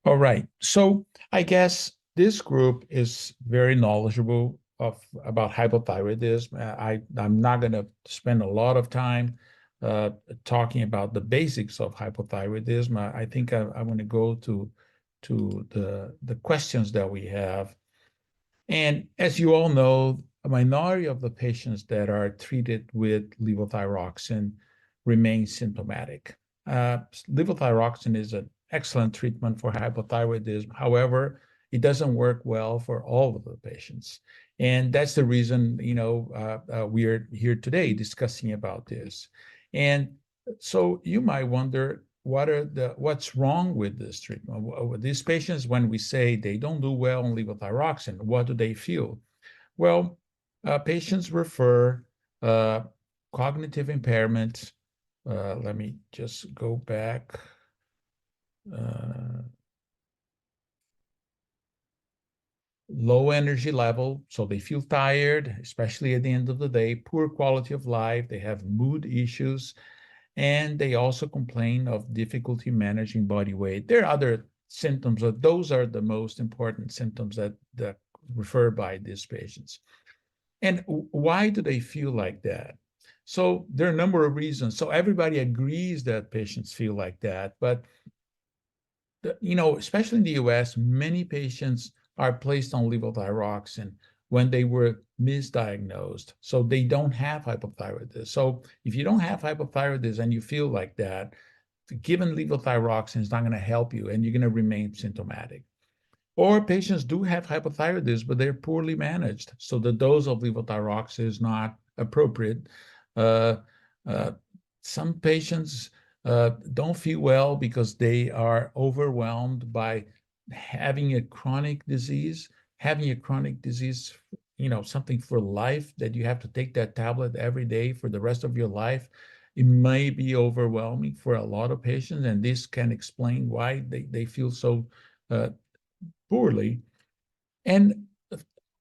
All right. So I guess this group is very knowledgeable about hypothyroidism. I'm not going to spend a lot of time uh, talking about the basics of hypothyroidism. I think I want to go to the questions that we have. And as you all know, a minority of the patients that are treated with levothyroxine remain symptomatic. Levothyroxine is an excellent treatment for hypothyroidism. However, it doesn't work well for all of the patients. And that's the reason, we are here today discussing about this. And so you might wonder, what's wrong with this treatment? With these patients, when we say they don't do well on levothyroxine, what do they feel? Well, patients refer uh, cognitive impairment. Let me just go back. Uh, Low energy level, so they feel tired, especially at the end of the day, poor quality of life, they have mood issues, and they also complain of difficulty managing body weight. There are other symptoms, but those are the most important symptoms that referred by these patients. And why do they feel like that? So there are a number of reasons. So everybody agrees that patients feel like that, but especially in the US, many patients are placed on levothyroxine when they were misdiagnosed. So they don't have hypothyroidism. So if you don't have hypothyroidism and you feel like that, given levothyroxine is not going to help you and you're going to remain symptomatic. Or patients do have hypothyroidism, but they're poorly managed. So the dose of levothyroxine is not appropriate. Uh, uh, some patients don't feel well because they are overwhelmed by having a chronic disease, something for life that you have to take that tablet every day for the rest of your life. It may be overwhelming for a lot of patients, and this can explain why they feel so uh, poorly. And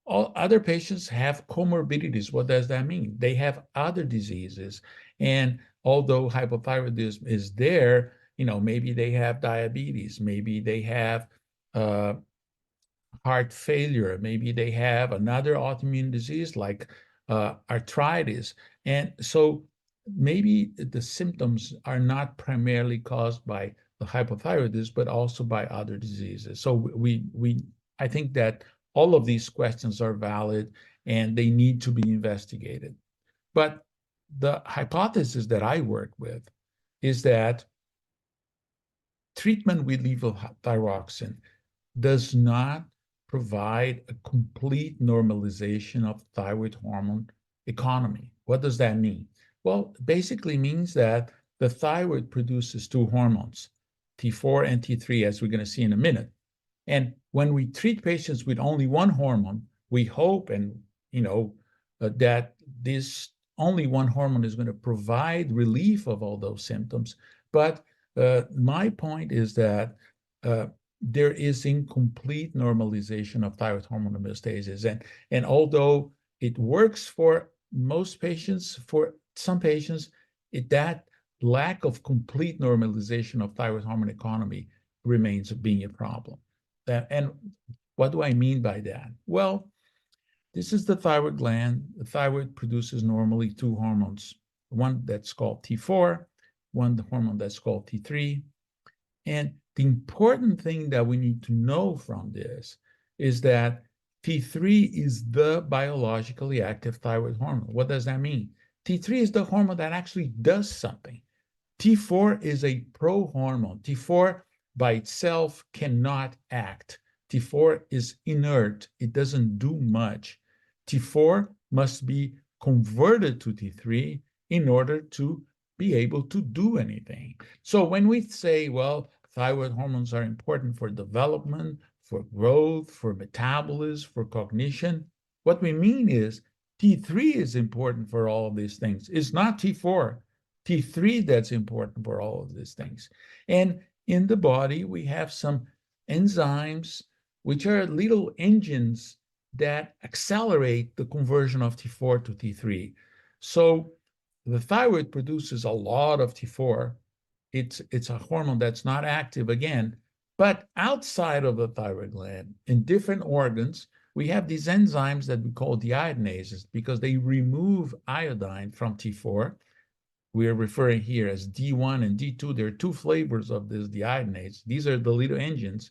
all other patients have comorbidities. What does that mean? They have other diseases. And although hypothyroidism is there, maybe they have diabetes, maybe they have uh, heart failure, maybe they have another autoimmune disease like arthritis. And so maybe the symptoms are not primarily caused by the hypothyroidism, but also by other diseases. So I think that all of these questions are valid and they need to be investigated. But the hypothesis that I work with is that treatment with levothyroxine does not provide a complete normalization of thyroid hormone economy. What does that mean? Well, it basically means that the thyroid produces two hormones, T4 and T3, as we're going to see in a minute. And when we treat patients with only one hormone, we hope that this only one hormone is going to provide relief of all those symptoms. But my point is that there is incomplete normalization of thyroid hormone homeostasis. And although it works for most patients, for some patients, that lack of complete normalization of thyroid hormone economy remains being a problem. And what do I mean by that? Well, this is the thyroid gland. The thyroid produces normally two hormones, one that's called T4, one the hormone that's called T3. And the important thing that we need to know from this is that T3 is the biologically active thyroid hormone. What does that mean? T3 is the hormone that actually does something. T4 is a pro-hormone. T4 by itself cannot act. T4 is inert. It doesn't do much. T4 must be converted to T3 in order to be able to do anything. So when we say, well, thyroid hormones are important for development, for growth, for metabolism, for cognition, what we mean is T3 is important for all of these things. It's not T4. T3 that's important for all of these things. And in the body, we have some enzymes, which are little engines that accelerate the conversion of T4 to T3. So the thyroid produces a lot of T4. It's a hormone that's not active again, But outside of the thyroid gland, in different organs, we have these enzymes that we call deiodinases because they remove iodine from T4. We are referring here as D1 and D2. There are two flavors of this deiodinase. These are the little engines.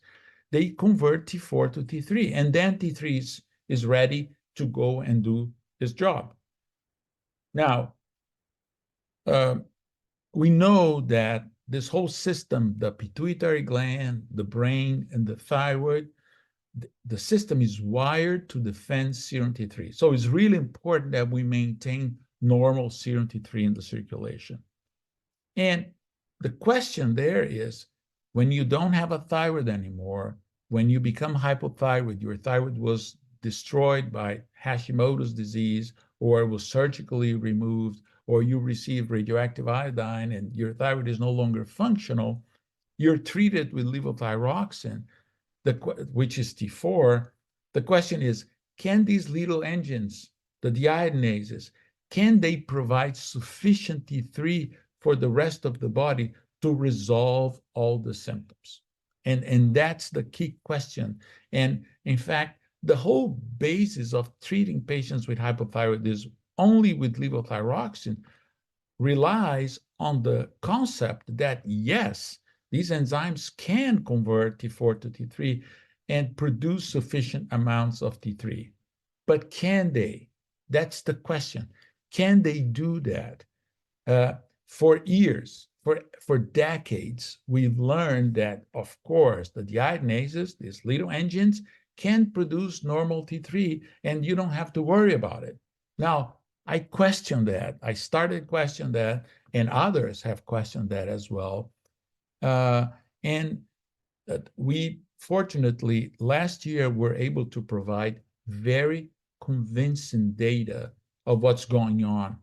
They convert T4 to T3, and then T3 is ready to go and do its job. Now, we know that this whole system, the pituitary gland, the brain, and the thyroid, the system is wired to defend serum T3. So it's really important that we maintain normal serum T3 in the circulation. And the question there is, when you don't have a thyroid anymore, when you become hypothyroid, your thyroid was destroyed by Hashimoto's disease, or it was surgically removed, or you receive radioactive iodine and your thyroid is no longer functional, you're treated with levothyroxine, which is T4. The question is, can these little engines, the deiodinases, can they provide sufficient T3 for the rest of the body to resolve all the symptoms? And that's the key question. And in fact, the whole basis of treating patients with hypothyroidism only with levothyroxine relies on the concept that, yes, these enzymes can convert T4 to T3 and produce sufficient amounts of T3. But can they? That's the question. Can they do that? For years, for decades, we've learned that, of course, the deiodinases, these little engines, can produce normal T3, and you don't have to worry about it. Now, I questioned that. I started questioning that, and others have questioned that as well. And we, fortunately, last year were able to provide very convincing data of what's going on,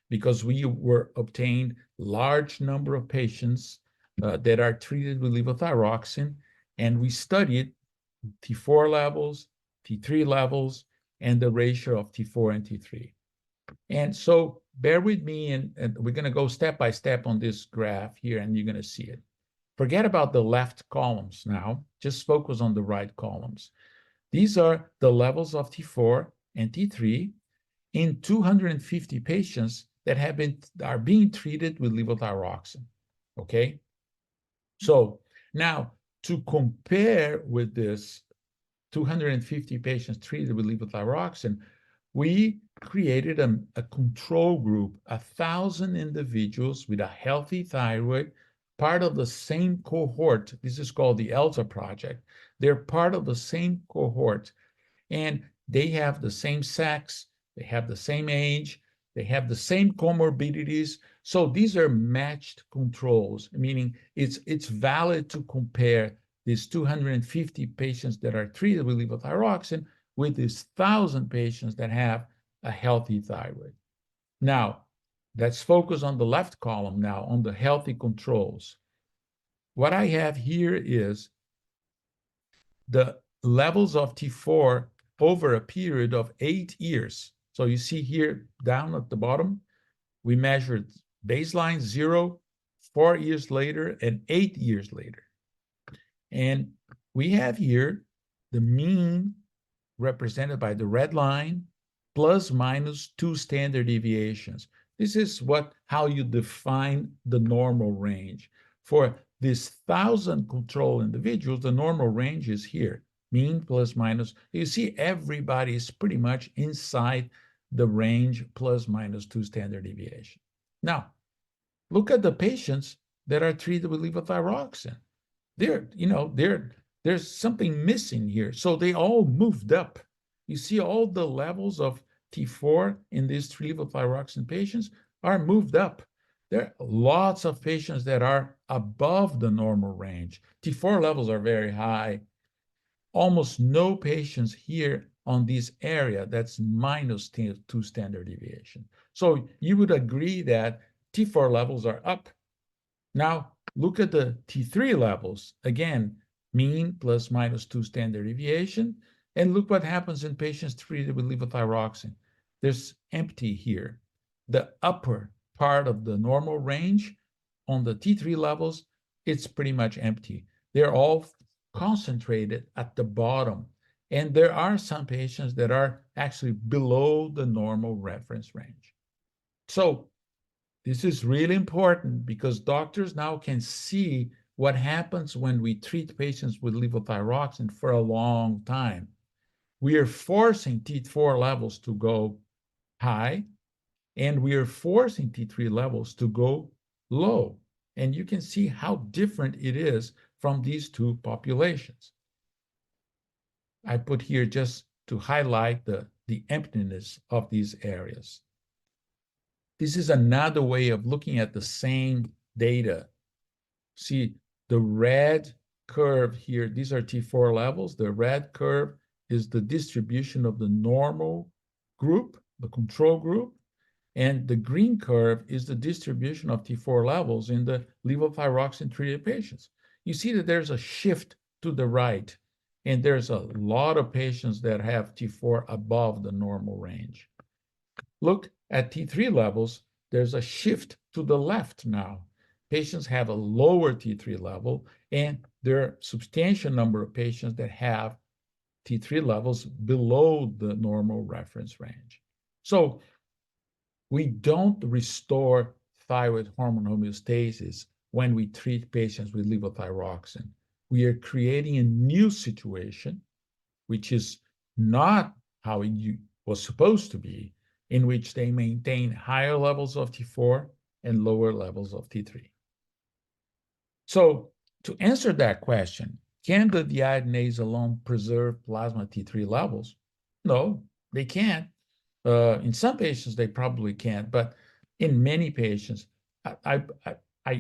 because we were obtained large number of patients that are treated with levothyroxine, and we studied T4 levels, T3 levels, and the ratio of T4 and T3. And so bear with me, and we're going to go step by step on this graph here, and you're going to see it. Forget about the left columns now. Just focus on the right columns. These are the levels of T4 and T3 in 250 patients that are being treated with levothyroxine, okay? So now, to compare with this 250 patients treated with levothyroxine, we created a control group, 1,000 individuals with a healthy thyroid, part of the same cohort. This is called the ELSA project. They're part of the same cohort, and they have the same sex, they have the same age, they have the same comorbidities. So these are matched controls, meaning it's valid to compare these 250 patients that are treated with levothyroxine with these 1,000 patients that have a healthy thyroid. Now, let's focus on the left column now, on the healthy controls. What I have here is the levels of T4 over a period of 8 years. So you see here down at the bottom, we measured baseline 0, 4 years later, and 8 years later. And we have here the mean represented by the red line, plus minus 2 standard deviations. This is how you define the normal range. For these 1,000 control individuals, the normal range is here, mean plus minus. You see everybody is pretty much inside the range plus minus 2 standard deviation. Now, look at the patients that are treated with levothyroxine. There's something missing here. So they all moved up. You see all the levels of T4 in these levothyroxine patients are moved up. There are lots of patients that are above the normal range. T4 levels are very high. Almost no patients here on this area that's minus 2 standard deviation. So you would agree that T4 levels are up. Now, look at the T3 levels. Again, mean plus minus 2 standard deviation. And look what happens in patients treated with levothyroxine. There's empty here. The upper part of the normal range on the T3 levels, it's pretty much empty. they're all concentrated at the bottom. And there are some patients that are actually below the normal reference range. So this is really important because doctors now can see what happens when we treat patients with levothyroxine for a long time. We are forcing T4 levels to go high, and we are forcing T3 levels to go low. And you can see how different it is from these two populations. I put here just to highlight the emptiness of these areas. This is another way of looking at the same data. See, the red curve here, these are T4 levels. The red curve is the distribution of the normal group, the control group, and the green curve is the distribution of T4 levels in the levothyroxine-treated patients. You see that there's a shift to the right, and there's a lot of patients that have T4 above the normal range. Look at T3 levels, there's a shift to the left now. Patients have a lower T3 level, and there are a substantial number of patients that have T3 levels below the normal reference range. So we don't restore thyroid hormone homeostasis when we treat patients with levothyroxine. We are creating a new situation, which is not how it was supposed to be, in which they maintain higher levels of T4 and lower levels of T3. So to answer that question, can the deiodinase alone preserve plasma T3 levels? No, they can't. In some patients, they probably can't, but in many patients, I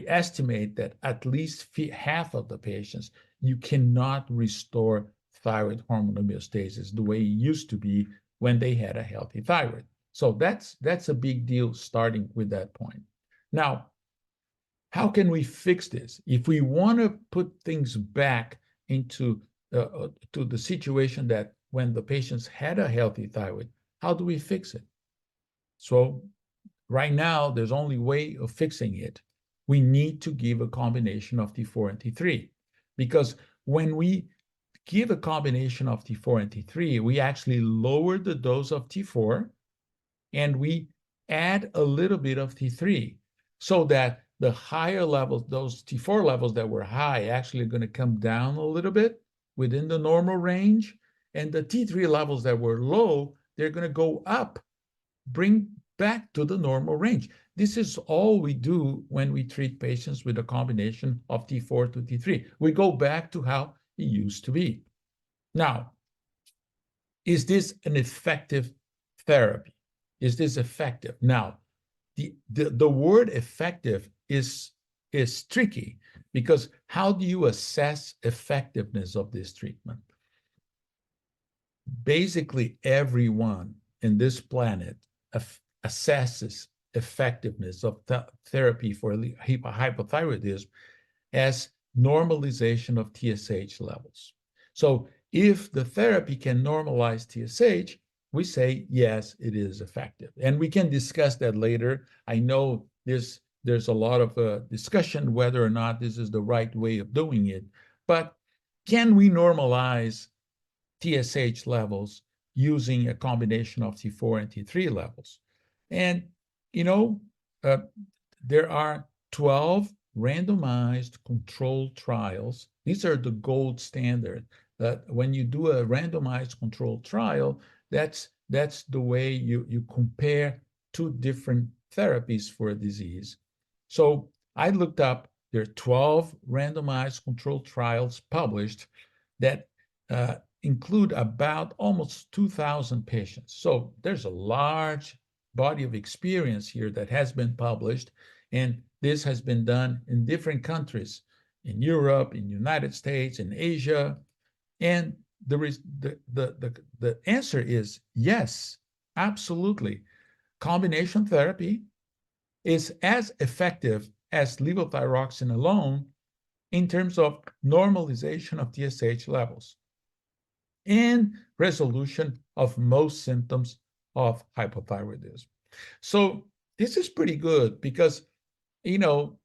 estimate that at least half of the patients, you cannot restore thyroid hormone homeostasis the way it used to be when they had a healthy thyroid. So that's a big deal starting with that point. Now, how can we fix this? If we want to put things back into to the situation that when the patients had a healthy thyroid, how do we fix it? So right now, there's only way of fixing it. We need to give a combination of T4 and T3, because when we give a combination of T4 and T3, we actually lower the dose of T4 and we add a little bit of T3 so that the higher levels, those T4 levels that were high, actually are going to come down a little bit within the normal range. And the T3 levels that were low, they're going to go up, bring back to the normal range. This is all we do when we treat patients with a combination of T4 to T3. We go back to how it used to be. Now, is this an effective therapy? Is this effective? Now, the word effective is tricky, because how do you assess effectiveness of this treatment? Basically, everyone in this planet assesses effectiveness of therapy for hypothyroidism as normalization of TSH levels. So if the therapy can normalize TSH, we say, yes, it is effective. And we can discuss that later. I know there's a lot of discussion whether or not this is the right way of doing it. But can we normalize TSH levels using a combination of T4 and T3 levels? And, there are 12 randomized controlled trials. These are the gold standard. That when you do a randomized controlled trial, that's the way you compare two different therapies for a disease. So I looked up, there are 12 randomized controlled trials published that include about almost 2,000 patients. So there's a large body of experience here that has been published, and this has been done in different countries, in Europe, in the United States, in Asia. And the answer is yes, absolutely. Combination therapy is as effective as levothyroxine alone in terms of normalization of TSH levels and resolution of most symptoms of hypothyroidism. So this is pretty good because,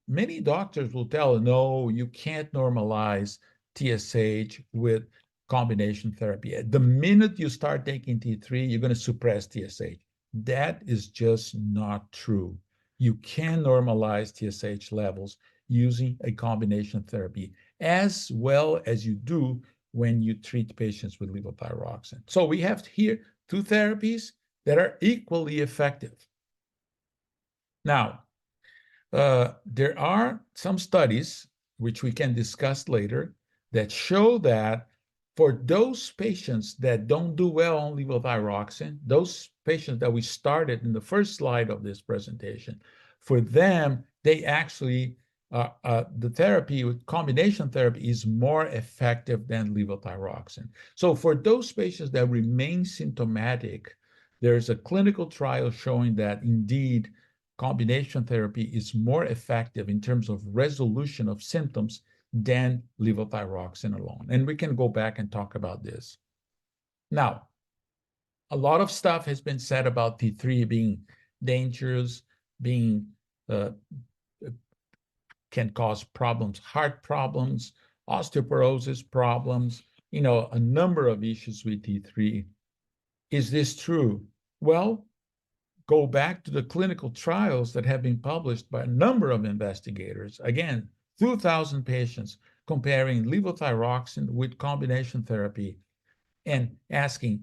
many doctors will tell, no, you can't normalize TSH with combination therapy. The minute you start taking T3, you're going to suppress TSH. That is just not true. You can normalize TSH levels using a combination therapy as well as you do when you treat patients with levothyroxine. So we have here two therapies that are equally effective. Now, there are some studies, which we can discuss later, that show that for those patients that don't do well on levothyroxine, those patients that we started in the first slide of this presentation, for them, they actually, the therapy with combination therapy is more effective than levothyroxine. So for those patients that remain symptomatic, there's a clinical trial showing that indeed combination therapy is more effective in terms of resolution of symptoms than levothyroxine alone. And we can go back and talk about this. Now, a lot of stuff has been said about T3 being dangerous, being can cause problems, heart problems, osteoporosis problems, a number of issues with T3. Is this true? Well, go back to the clinical trials that have been published by a number of investigators. Again, 2,000 patients comparing levothyroxine with combination therapy and asking,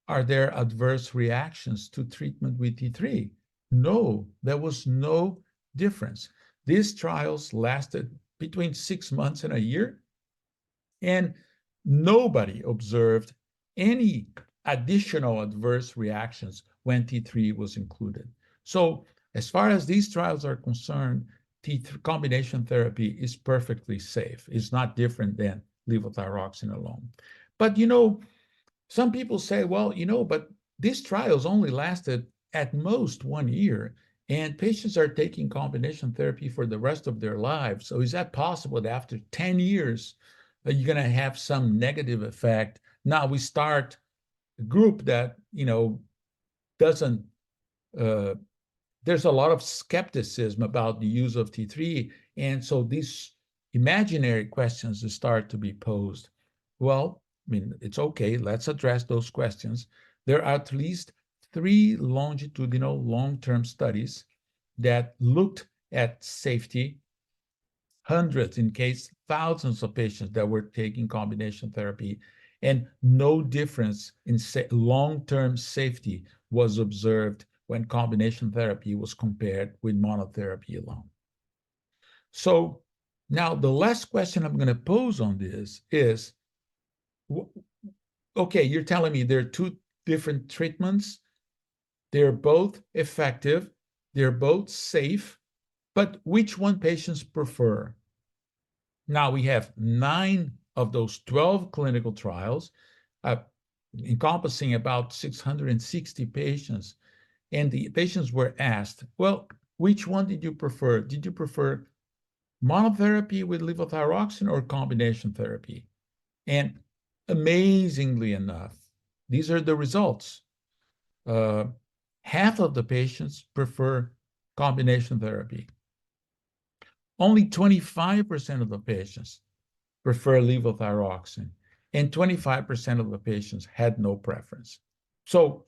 are there adverse reactions to treatment with T3? No, there was no difference. These trials lasted between 6 months and a year, and nobody observed any additional adverse reactions when T3 was included. So as far as these trials are concerned, T3 combination therapy is perfectly safe. It's not different than levothyroxine alone. But, some people say, well, but these trials only lasted at most 1 year, and patients are taking combination therapy for the rest of their lives. So is that possible that after 10 years, you're going to have some negative effect? Now we start a group that, doesn't, there's a lot of skepticism about the use of T3. And so these imaginary questions start to be posed. Well, it's okay. Let's address those questions. There are at least 3 longitudinal long-term studies that looked at safety, hundreds, in case thousands of patients that were taking combination therapy, and no difference in long-term safety was observed when combination therapy was compared with monotherapy alone. So now the last question I'm going to pose on this is, okay, you're telling me there are 2 different treatments. They're both effective. They're both safe. But which one patients prefer? Now we have 9 of those 12 clinical trials encompassing about 660 patients. And the patients were asked, well, which one did you prefer? Did you prefer monotherapy with levothyroxine or combination therapy? And amazingly enough, these are the results. Half of the patients prefer combination therapy. Only 25% of the patients prefer levothyroxine, and 25% of the patients had no preference. So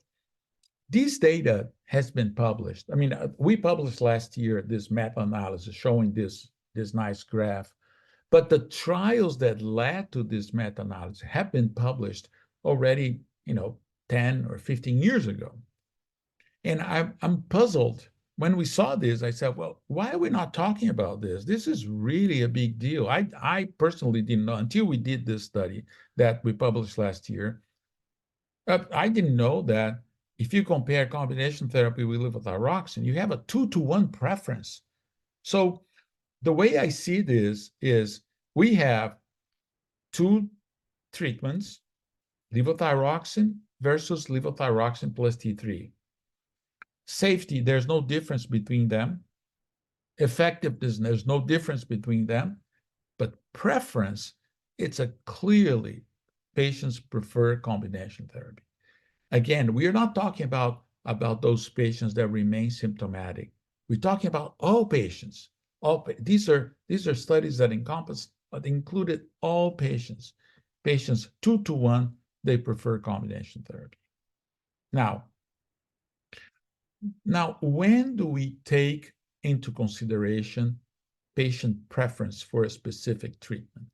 this data has been published. We published last year this meta-analysis showing this nice graph, but the trials that led to this meta-analysis have been published already, 10 or 15 years ago. And I'm puzzled. When we saw this, I said, well, why are we not talking about this? This is really a big deal. I personally didn't know until we did this study that we published last year. I didn't know that if you compare combination therapy with levothyroxine, you have a 2-to-1 preference. So the way I see this is we have 2 treatments, levothyroxine versus levothyroxine plus T3. Safety, there's no difference between them. Effectiveness, there's no difference between them. But preference, it's a clearly patients prefer combination therapy. Again, we are not talking about those patients that remain symptomatic. We're talking about all patients. These are studies that encompass They included all patients. Patients 2-to-1, they prefer combination therapy. Now, when do we take into consideration patient preference for a specific treatment?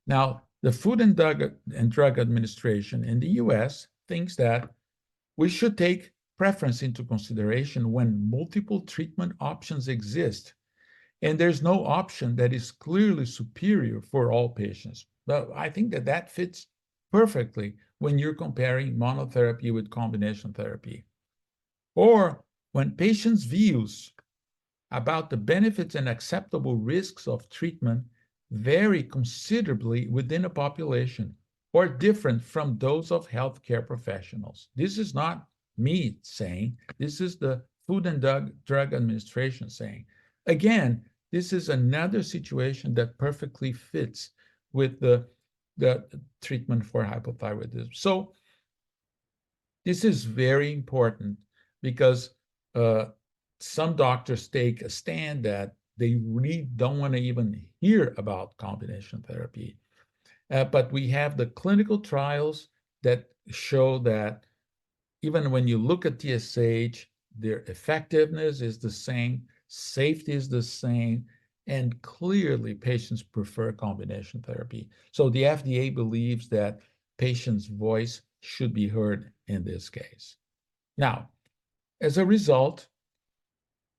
Now, the Food and Drug Administration in the US thinks that we should take preference into consideration when multiple treatment options exist, and there's no option that is clearly superior for all patients. But I think that that fits perfectly when you're comparing monotherapy with combination therapy. Or when patients' views about the benefits and acceptable risks of treatment vary considerably within a population or different from those of healthcare professionals. This is not me saying, this is the Food and Drug Administration saying. Again, this is another situation that perfectly fits with the treatment for hypothyroidism. So this is very important because some doctors take a stand that they really don't want to even hear about combination therapy. But we have the clinical trials that show that even when you look at TSH, their effectiveness is the same, safety is the same, and clearly patients prefer combination therapy. So the FDA believes that patients' voice should be heard in this case. Now, as a result,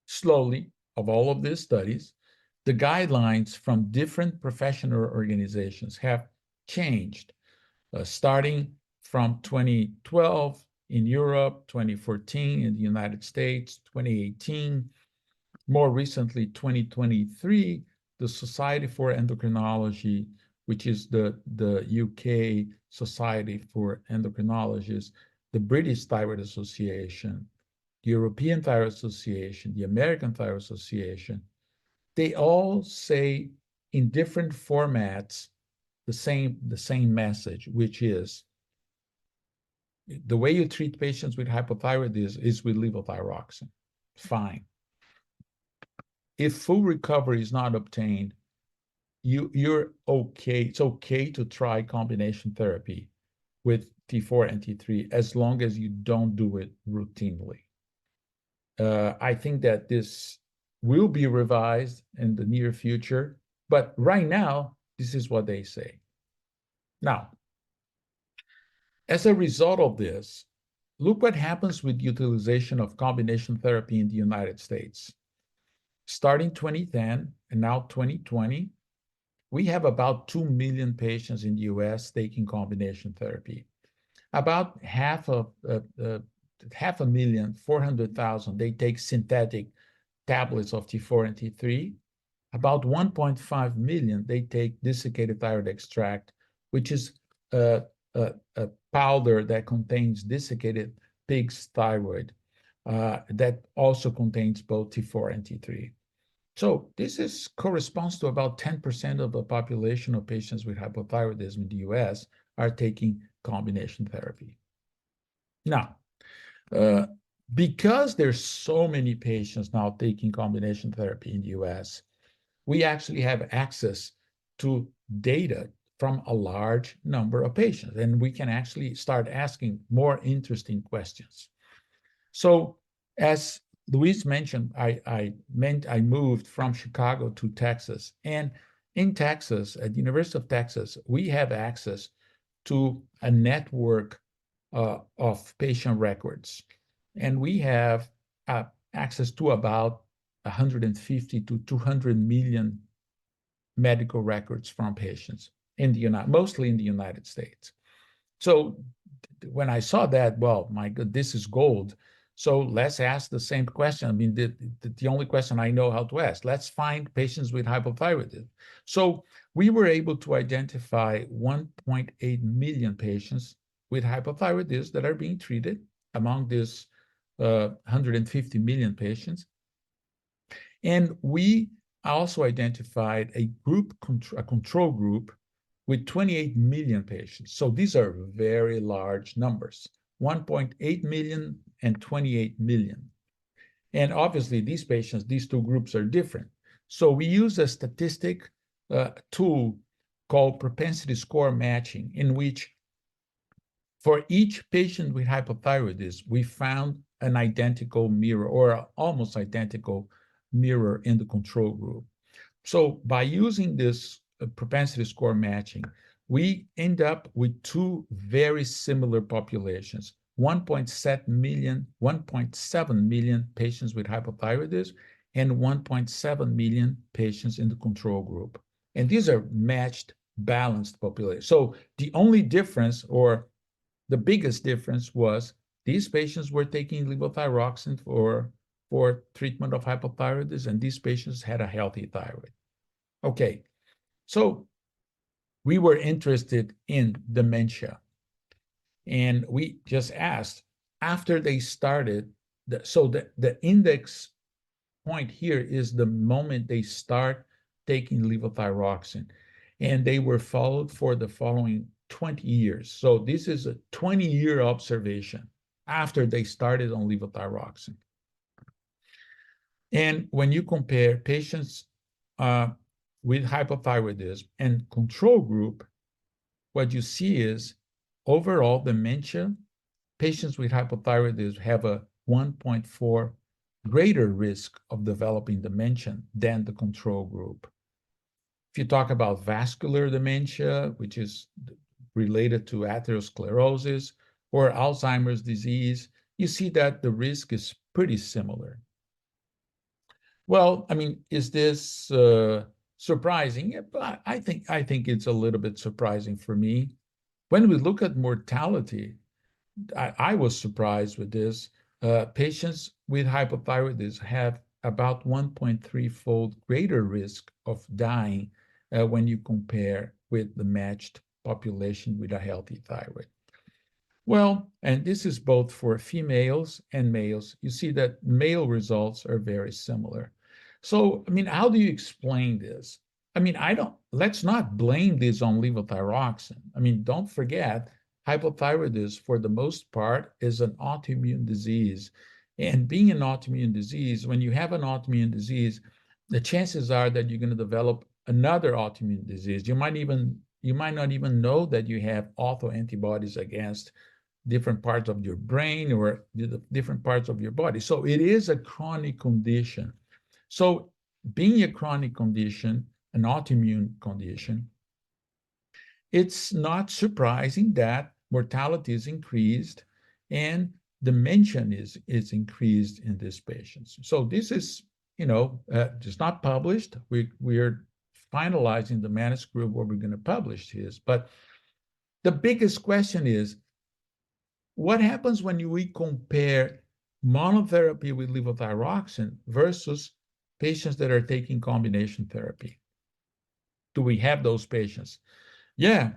slowly, of all of these studies, the guidelines from different professional organizations have changed, starting from 2012 in Europe, 2014 in the United States, 2018, more recently, 2023, the Society for Endocrinology, which is the UK Society for Endocrinologists, the British Thyroid Association, the European Thyroid Association, the American Thyroid Association, they all say in different formats the same message, which is the way you treat patients with hypothyroidism is with levothyroxine. Fine. If full recovery is not obtained, you're okay. It's okay to try combination therapy with T4 and T3 as long as you don't do it routinely. I think that this will be revised in the near future, but right now, this is what they say. Now, as a result of this, look what happens with utilization of combination therapy in the United States. Starting 2010 and now 2020, we have about 2 million patients in the US taking combination therapy. About half a million, 400,000, they take synthetic tablets of T4 and T3. About 1.5 million, they take desiccated thyroid extract, which is a powder that contains desiccated pig's thyroid that also contains both T4 and T3. So this corresponds to about 10% of the population of patients with hypothyroidism in the US are taking combination therapy. Now, because there's so many patients now taking combination therapy in the US, we actually have access to data from a large number of patients, and we can actually start asking more interesting questions. So as Luis mentioned, I moved from Chicago to Texas, and in Texas, at the University of Texas, we have access to a network of patient records, and we have access to about 150 to 200 million medical records from patients in the mostly in the United States. So when I saw that, well, my God, this is gold. So let's ask the same question. I mean, the only question I know how to ask. Let's find patients with hypothyroidism. So we were able to identify 1.8 million patients with hypothyroidism that are being treated among these 150 million patients. And we also identified a control group with 28 million patients. So these are very large numbers, 1.8 million and 28 million. And obviously these patients, these two groups are different. So we use a statistic tool called propensity score matching, in which for each patient with hypothyroidism, we found an identical mirror or almost identical mirror in the control group. So by using this propensity score matching, we end up with two very similar populations, 1.7 million patients with hypothyroidism and 1.7 million patients in the control group. And these are matched, balanced populations. So the only difference, or the biggest difference, was these patients were taking levothyroxine for treatment of hypothyroidism, and these patients had a healthy thyroid. Okay, so we were interested in dementia, and we just asked after they started, the index point here is the moment they start taking levothyroxine, and they were followed for the following 20 years. So this is a 20-year observation after they started on levothyroxine. And when you compare patients with hypothyroidism and control group, what you see is overall dementia, patients with hypothyroidism have a 1.4 greater risk of developing dementia than the control group. If you talk about vascular dementia, which is related to atherosclerosis or Alzheimer's disease, you see that the risk is pretty similar. Well, I mean, is this surprising? Yeah, but I think it's a little bit surprising for me. When we look at mortality, I was surprised with this. Patients with hypothyroidism have about 1.3-fold greater risk of dying when you compare with the matched population with a healthy thyroid. Well, and this is both for females and males. You see that male results are very similar. So, I mean, how do you explain this? I mean, let's not blame this on levothyroxine. I mean, don't forget, hypothyroidism, for the most part, is an autoimmune disease. And being an autoimmune disease, when you have an autoimmune disease, the chances are that you're going to develop another autoimmune disease. You might not even know that you have autoantibodies against different parts of your brain or different parts of your body. So it is a chronic condition. So being a chronic condition, an autoimmune condition, it's not surprising that mortality is increased and dementia is increased in these patients. So this is, just not published. We're finalizing the manuscript where we're going to publish this. But the biggest question is, what happens when we compare monotherapy with levothyroxine versus patients that are taking combination therapy? Do we have those patients? Yeah,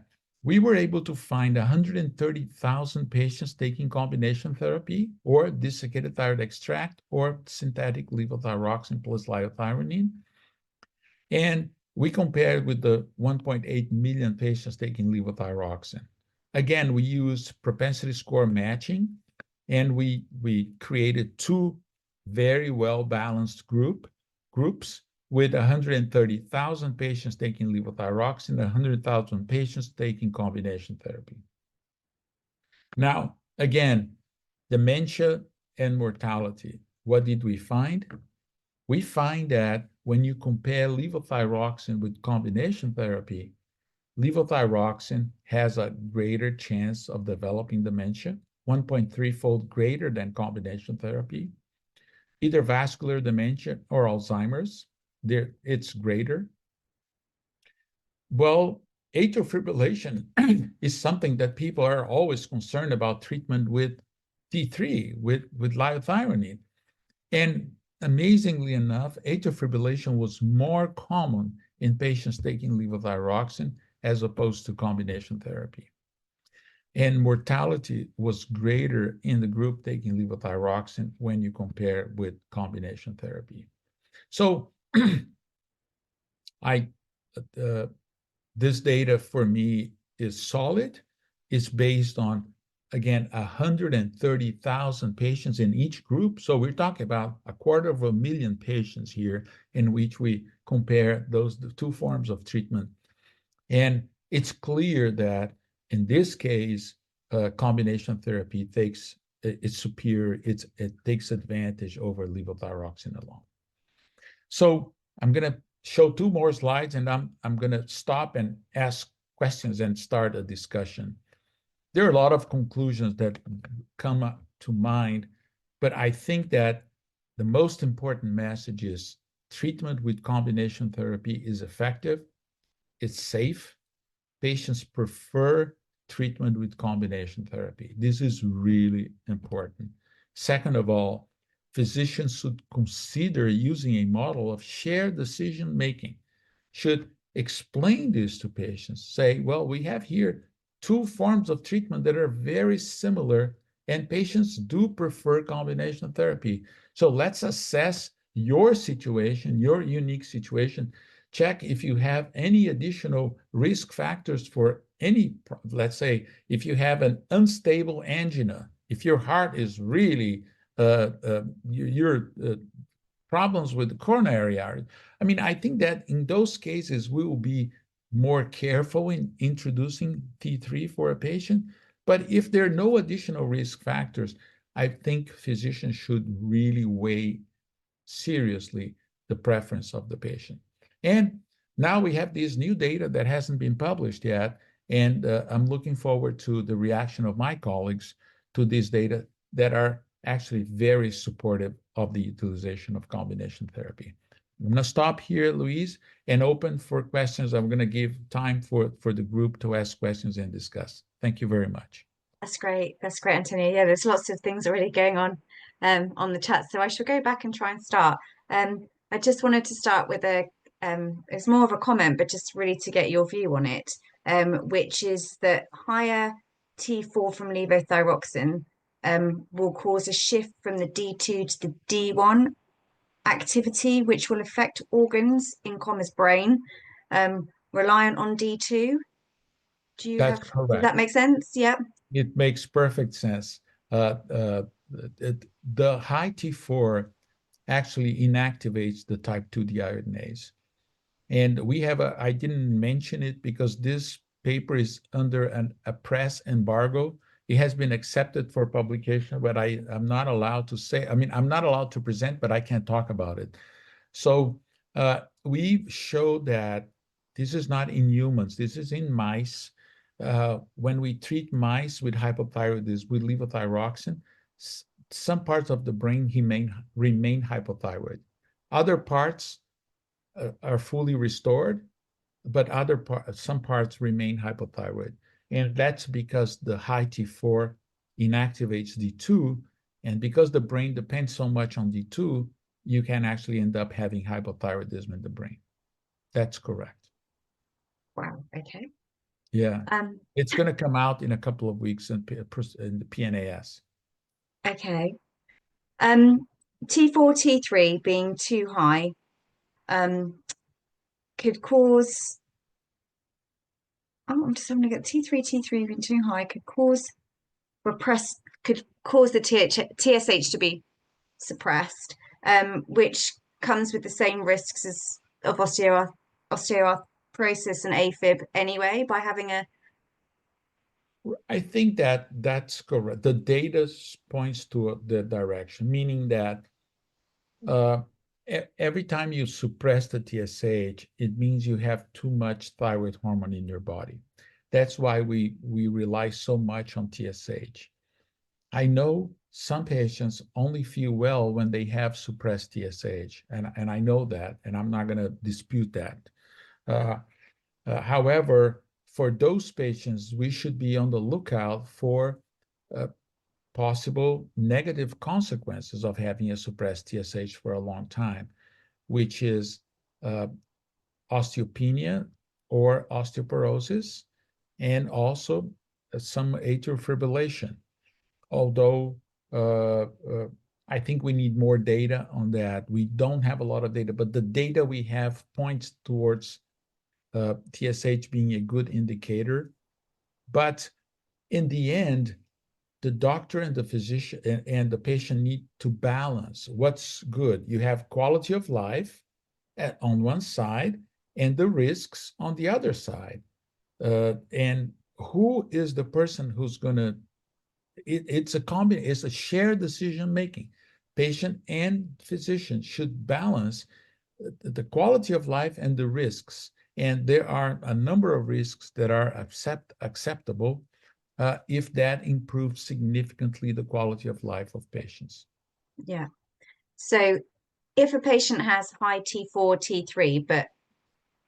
we were able to find 130,000 patients taking combination therapy or desiccated thyroid extract or synthetic levothyroxine plus liothyronine. And we compared with the 1.8 million patients taking levothyroxine. Again, we used propensity score matching, and we created two very well-balanced groups with 130,000 patients taking levothyroxine, 100,000 patients taking combination therapy. Now, again, dementia and mortality. What did we find? We find that when you compare levothyroxine with combination therapy, levothyroxine has a greater chance of developing dementia, 1.3-fold greater than combination therapy. Either vascular dementia or Alzheimer's, it's greater. Well, atrial fibrillation is something that people are always concerned about treatment with T3, with liothyronine. And amazingly enough, atrial fibrillation was more common in patients taking levothyroxine as opposed to combination therapy. And mortality was greater in the group taking levothyroxine when you compare with combination therapy. So this data for me is solid. It's based on, again, 130,000 patients in each group. So we're talking about 250,000 patients here in which we compare the two forms of treatment. And it's clear that in this case, combination therapy it's superior, it takes advantage over levothyroxine alone. So I'm going to show two more slides, and I'm going to stop and ask questions and start a discussion. There are a lot of conclusions that come up to mind, but I think that the most important message is treatment with combination therapy is effective, it's safe. Patients prefer treatment with combination therapy. This is really important. Second of all, physicians should consider using a model of shared decision-making, should explain this to patients, say, well, we have here two forms of treatment that are very similar, and patients do prefer combination therapy. So let's assess your situation, your unique situation. Check if you have any additional risk factors for any, let's say, if you have an unstable angina, if your heart is really, your problems with the coronary artery. I mean, I think that in those cases, we will be more careful in introducing T3 for a patient. But if there are no additional risk factors, I think physicians should really weigh seriously the preference of the patient. And now we have this new data that hasn't been published yet, and I'm looking forward to the reaction of my colleagues to these data that are actually very supportive of the utilization of combination therapy. I'm going to stop here, Louise, and open for questions. I'm going to give time for the group to ask questions and discuss. Thank you very much. That's great. That's great, Antonio. Yeah, there's lots of things already going on the chat. So I shall go back and try and start. I just wanted to start with it's more of a comment, but just really to get your view on it, which is that higher T4 from levothyroxine will cause a shift from the D2 to the D1 activity, which will affect organs in commas brain, reliant on D2. Does that make sense? Yeah. It makes perfect sense. The high T4 actually inactivates the type 2 deiodinase. And we have I didn't mention it because this paper is under a press embargo. It has been accepted for publication, but I'm not allowed to say, I mean, I'm not allowed to present, but I can't talk about it. So we showed that this is not in humans, this is in mice. When we treat mice with hypothyroidism, with levothyroxine, some parts of the brain remain hypothyroid. Other parts are fully restored, but some parts remain hypothyroid. And that's because the high T4 inactivates D2. And because the brain depends so much on D2, you can actually end up having hypothyroidism in the brain. That's correct. Wow. Okay. Yeah. It's going to come out in a couple of weeks in the PNAS. Okay. T4, T3 being too high could cause, I'm just having to get T3 being too high could cause the TSH to be suppressed, which comes with the same risks of osteoarthritis and AFib anyway, by having I think that's correct. The data points to the direction, meaning that every time you suppress the TSH, it means you have too much thyroid hormone in your body. That's why we rely so much on TSH. I know some patients only feel well when they have suppressed TSH, and I know that, and I'm not going to dispute that. However, for those patients, we should be on the lookout for possible negative consequences of having a suppressed TSH for a long time, which is osteopenia or osteoporosis, and also some atrial fibrillation. Although I think we need more data on that. We don't have a lot of data, but the data we have points towards TSH being a good indicator. But in the end, the doctor and the physician and the patient need to balance what's good. You have quality of life on one side and the risks on the other side. And who is the person who's going to, it's a shared decision making. Patient and physician should balance the quality of life and the risks. And there are a number of risks that are acceptable if that improves significantly the quality of life of patients. Yeah. So if a patient has high T4, T3, but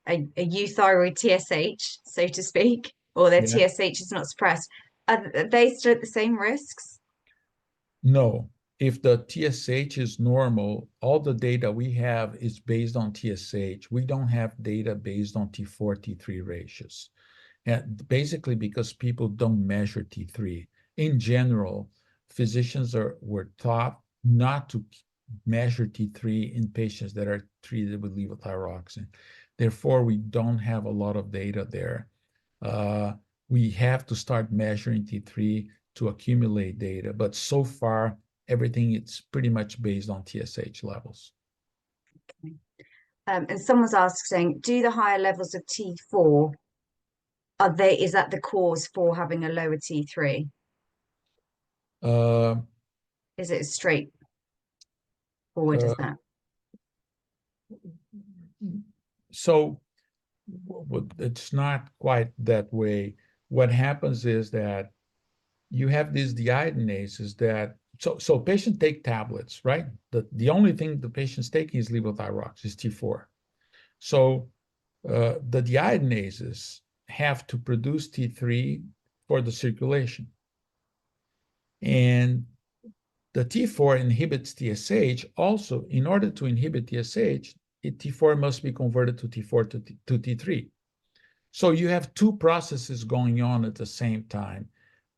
a euthyroid TSH, so to speak, or their Yeah. TSH is not suppressed, are they still at the same risks? No. If the TSH is normal, all the data we have is based on TSH. We don't have data based on T4, T3 ratios. And basically because people don't measure T3. In general, physicians were taught not to measure T3 in patients that are treated with levothyroxine. Therefore, we don't have a lot of data there. We have to start measuring T3 to accumulate data, but so far, everything is pretty much based on TSH levels. Okay. And someone's asking, do the higher levels of T4, is that the cause for having a lower T3? Uh, Is it as straightforward as uh, that? so it's not quite that way. What happens is that you have these deiodinases that, so patients take tablets, right? The only thing the patient's taking is levothyroxine, is T4. So the deiodinases have to produce T3 for the circulation. And the T4 inhibits TSH. Also, in order to inhibit TSH, T4 must be converted to T4 to T3. So you have two processes going on at the same time.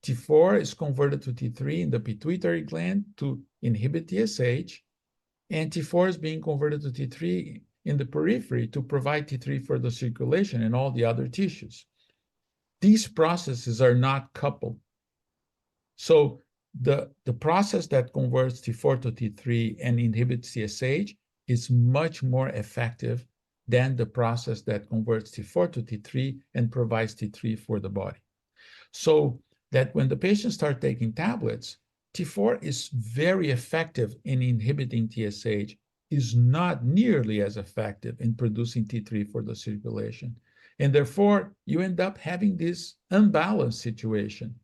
T4 is converted to T3 in the pituitary gland to inhibit TSH, and T4 is being converted to T3 in the periphery to provide T3 for the circulation and all the other tissues. These processes are not coupled. So the process that converts T4 to T3 and inhibits TSH is much more effective than the process that converts T4 to T3 and provides T3 for the body. So that when the patients start taking tablets, T4 is very effective in inhibiting TSH, is not nearly as effective in producing T3 for the circulation. And therefore, you end up having this unbalanced situation,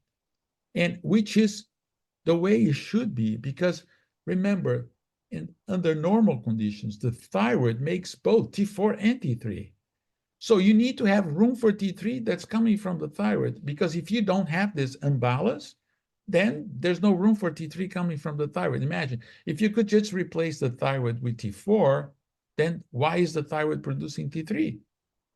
and which is the way it should be, because remember, under normal conditions, the thyroid makes both T4 and T3. So you need to have room for T3 that's coming from the thyroid, because if you don't have this imbalance, then there's no room for T3 coming from the thyroid. Imagine, if you could just replace the thyroid with T4, then why is the thyroid producing T3?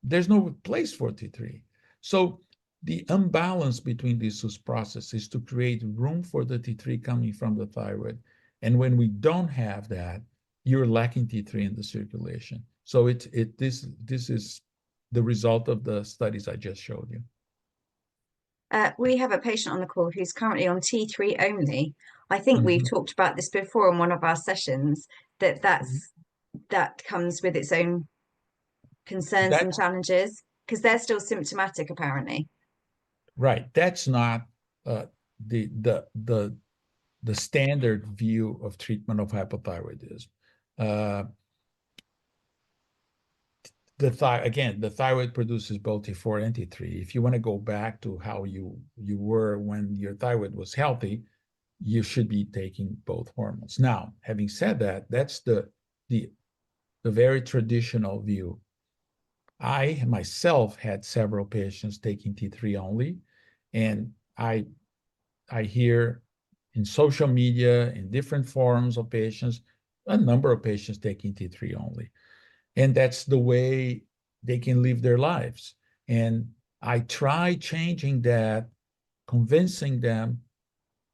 There's no place for T3. So the imbalance between these two processes to create room for the T3 coming from the thyroid. And when we don't have that, you're lacking T3 in the circulation. So this is the result of the studies I just showed you. We have a patient on the call who's currently on T3 only. I think we've talked about this before in one of our sessions, that comes with its own concerns That and challenges because they're still symptomatic apparently. right. That's not the standard view of treatment of hypothyroidism. Uh, the thyroid produces both T4 and T3. If you want to go back to how you were when your thyroid was healthy, you should be taking both hormones. Now, having said that, that's the very traditional view. I myself had several patients taking T3 only, and I hear in social media, in different forums of patients, a number of patients taking T3 only. And that's the way they can live their lives. And I try changing that, convincing them.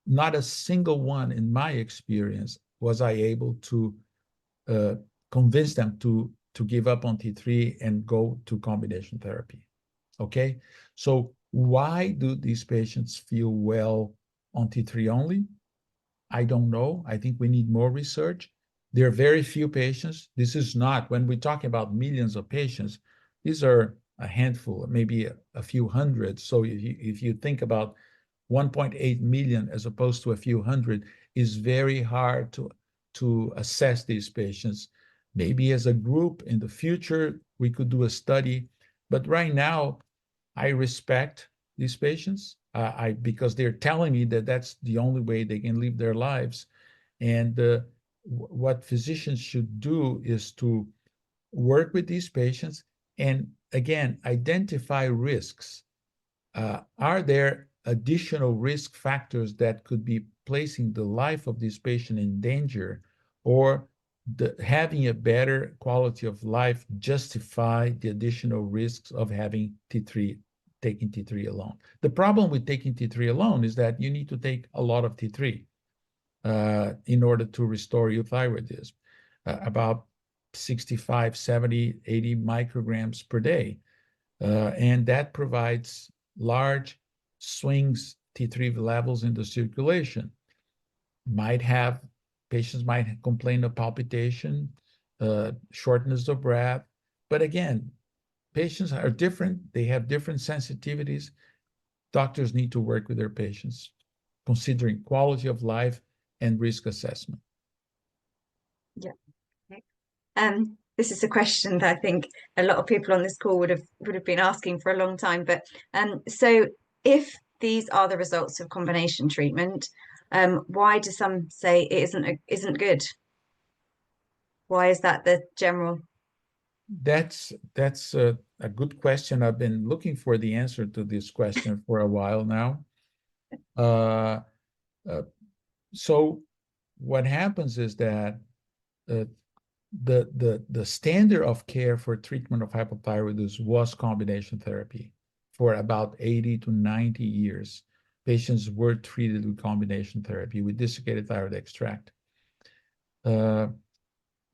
Not a single one in my experience was I able to convince them to give up on T3 and go to combination therapy. Okay, so why do these patients feel well on T3 only? I don't know. I think we need more research, There are very few patients. This is not, when we're talking about millions of patients, these are a handful, maybe a few hundred. So if you think about 1.8 million as opposed to a few hundred, is very hard to assess these patients. Maybe as a group in the future, we could do a study. But right now, I respect these patients because they're telling me that that's the only way they can live their lives. And what physicians should do is to work with these patients and, again, identify risks. Are there additional risk factors that could be placing the life of this patient in danger, or having a better quality of life justify the additional risks of having T3, taking T3 alone? The problem with taking T3 alone is that you need to take a lot of T3 in order to restore euthyroidism, about 65, 70, 80 micrograms per day. And that provides large swings T3 levels in the circulation. Patients might complain of palpitation, shortness of breath. But again, patients are different. They have different sensitivities. Doctors need to work with their patients, considering quality of life and risk assessment. Yeah. This is a question that I think a lot of people on this call would have been asking for a long time. But so if these are the results of combination treatment, why do some say it isn't good? Why is that the general? That's a good question. I've been looking for the answer to this question for a while now. So what happens is that the standard of care for treatment of hypothyroidism was combination therapy for about 80 to 90 years. Patients were treated with combination therapy with desiccated thyroid extract. In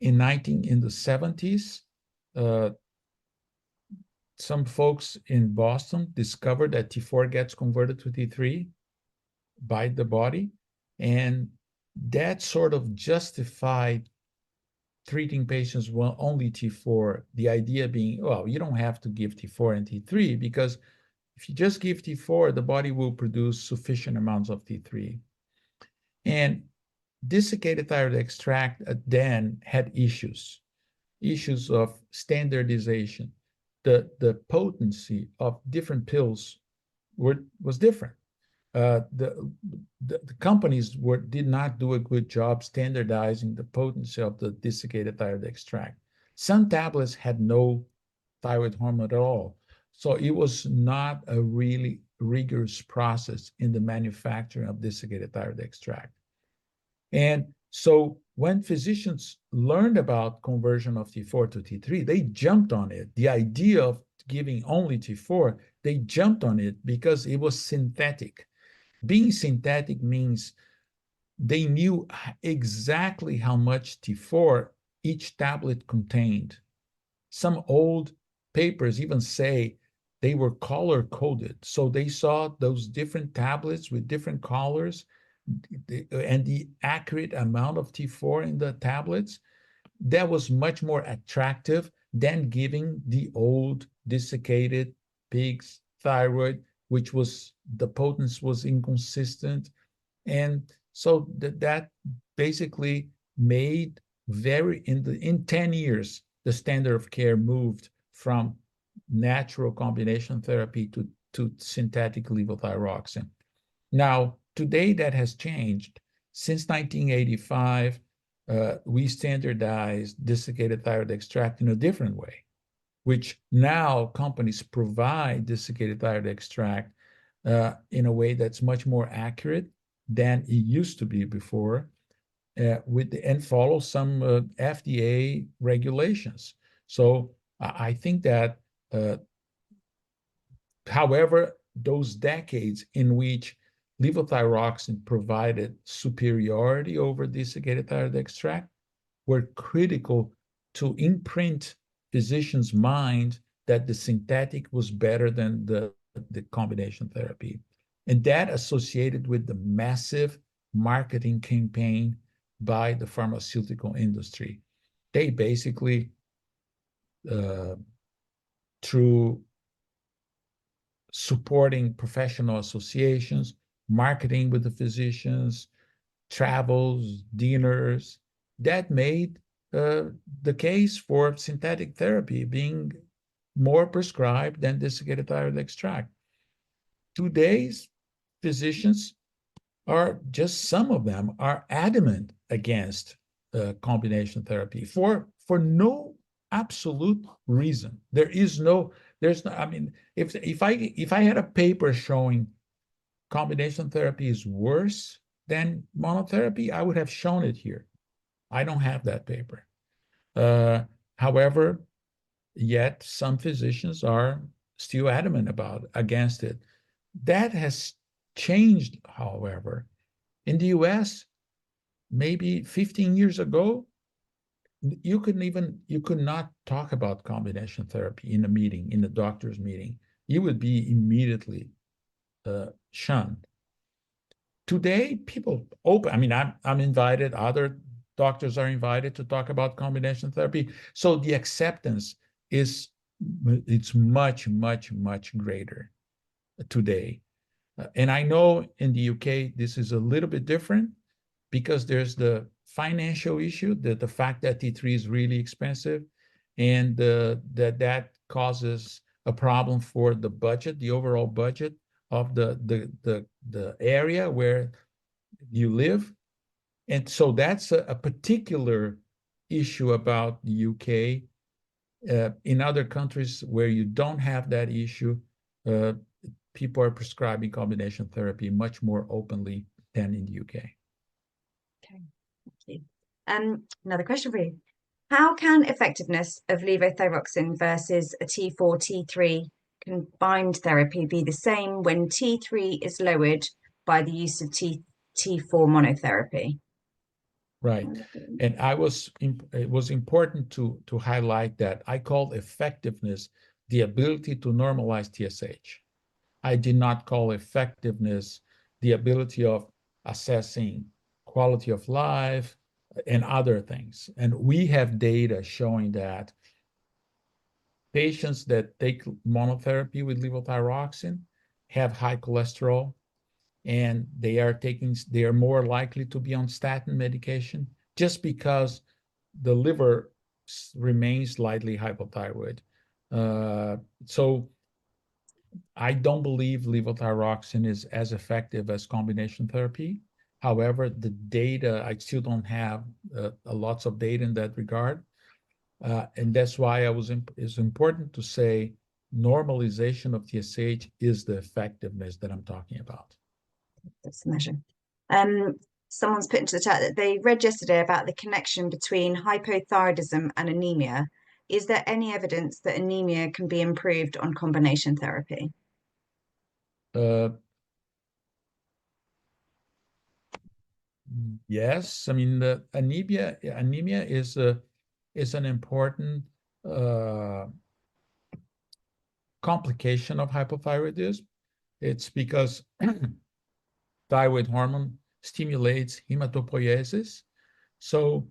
the 70s, some folks in Boston discovered that T4 gets converted to T3 by the body, and that sort of justified treating patients with only T4, the idea being, well, you don't have to give T4 and T3 because if you just give T4, the body will produce sufficient amounts of T3. And desiccated thyroid extract then had issues of standardization. The potency of different pills was different. The companies did not do a good job standardizing the potency of the desiccated thyroid extract. Some tablets had no thyroid hormone at all. So it was not a really rigorous process in the manufacturing of desiccated thyroid extract. And so when physicians learned about conversion of T4 to T3, they jumped on it. The idea of giving only T4, they jumped on it because it was synthetic. Being synthetic means they knew exactly how much T4 each tablet contained. Some old papers even say they were color-coded. So they saw those different tablets with different colors and the accurate amount of T4 in the tablets. That was much more attractive than giving the old desiccated pig's thyroid, which was the potency was inconsistent. And so that basically made in 10 years, the standard of care moved from natural combination therapy to synthetic levothyroxine. Now, today that has changed. Since 1985, we standardized desiccated thyroid extract in a different way, which now companies provide desiccated thyroid extract in a way that's much more accurate than it used to be before, and follow some FDA regulations. So I think that, however, those decades in which levothyroxine provided superiority over desiccated thyroid extract were critical to imprint physicians' mind that the synthetic was better than the combination therapy. And that associated with the massive marketing campaign by the pharmaceutical industry. They basically, through supporting professional associations, marketing with the physicians, travels, dinners, that made the case for synthetic therapy being more prescribed than desiccated thyroid extract. Today's physicians are just, some of them are adamant against combination therapy for no absolute reason. There's no, I mean, if I had a paper showing combination therapy is worse than monotherapy, I would have shown it here. I don't have that paper. However, yet some physicians are still adamant against it. That has changed, however. In the US, maybe 15 years ago, you could not talk about combination therapy in a meeting, in a doctor's meeting. You would be immediately shunned. Today, people open. I mean, I'm invited. Other doctors are invited to talk about combination therapy. So the acceptance it's much, much, much greater today. And I know in the UK this is a little bit different because there's the financial issue, the fact that T3 is really expensive, and that causes a problem for the budget, the overall budget of the area where you live. And so that's a particular issue about the UK. In other countries where you don't have that issue, people are prescribing combination therapy much more openly than in the UK. Okay, thank you. Another question for you. How can effectiveness of levothyroxine versus a T4, T3 combined therapy be the same when T3 is lowered by the use of T4 monotherapy? Right. And it was important to highlight that I call effectiveness the ability to normalize TSH. I did not call effectiveness the ability of assessing quality of life and other things. And we have data showing that patients that take monotherapy with levothyroxine have high cholesterol, and they are more likely to be on statin medication just because the liver remains slightly hypothyroid. So I don't believe levothyroxine is as effective as combination therapy. However, the data, I still don't have lots of data in that regard. And that's why it's important to say normalization of TSH is the effectiveness that I'm talking about. That's the measure. Someone's put into the chat that they read yesterday about the connection between hypothyroidism and anemia. Is there any evidence that anemia can be improved on combination therapy? Yes, I mean the anemia is an important complication of hypothyroidism. It's because thyroid hormone stimulates hematopoiesis. So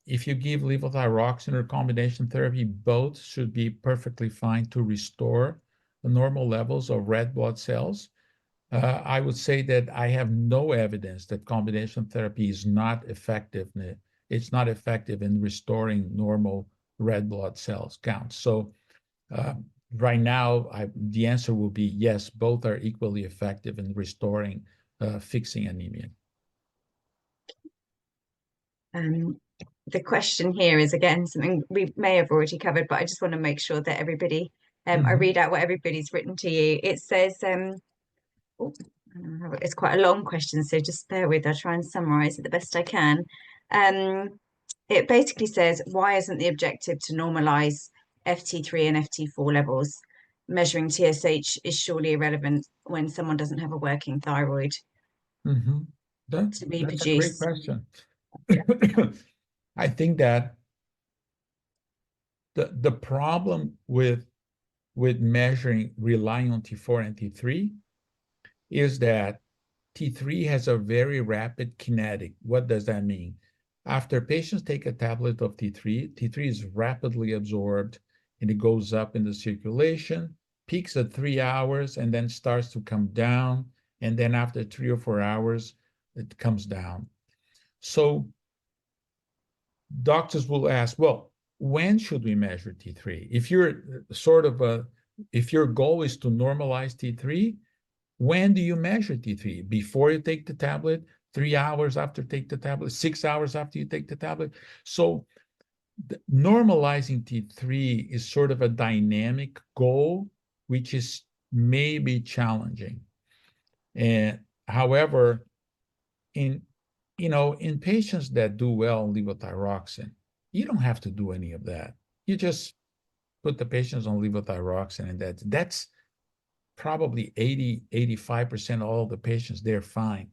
if you give levothyroxine or combination therapy, both should be perfectly fine to restore the normal levels of red blood cells. I would say that I have no evidence that combination therapy is not effective. It's not effective in restoring normal red blood cells counts. So right now, the answer will be yes, both are equally effective in restoring, fixing anemia. The question here is, again, something we may have already covered, but I just want to make sure that everybody, I read out what everybody's written to you. It says, it's quite a long question, so just bear with. I'll try and summarize it the best I can. It basically says, why isn't the objective to normalize FT3 and FT4 levels? Measuring TSH is surely irrelevant when someone doesn't have a working thyroid to be That's produced. a great question. I think that the problem with measuring, relying on T4 and T3 is that T3 has a very rapid kinetic. What does that mean? After patients take a tablet of T3, T3 is rapidly absorbed and it goes up in the circulation, peaks at 3 hours, and then starts to come down. And then after 3 or 4 hours, it comes down. So doctors will ask, well, when should we measure T3? If your goal is to normalize T3, when do you measure T3? Before you take the tablet, 3 hours after take the tablet, 6 hours after you take the tablet? So normalizing T3 is sort of a dynamic goal, which is maybe challenging. And however, in patients that do well on levothyroxine, you don't have to do any of that. You just put the patients on levothyroxine, and that's probably 85% of all the patients, they're fine.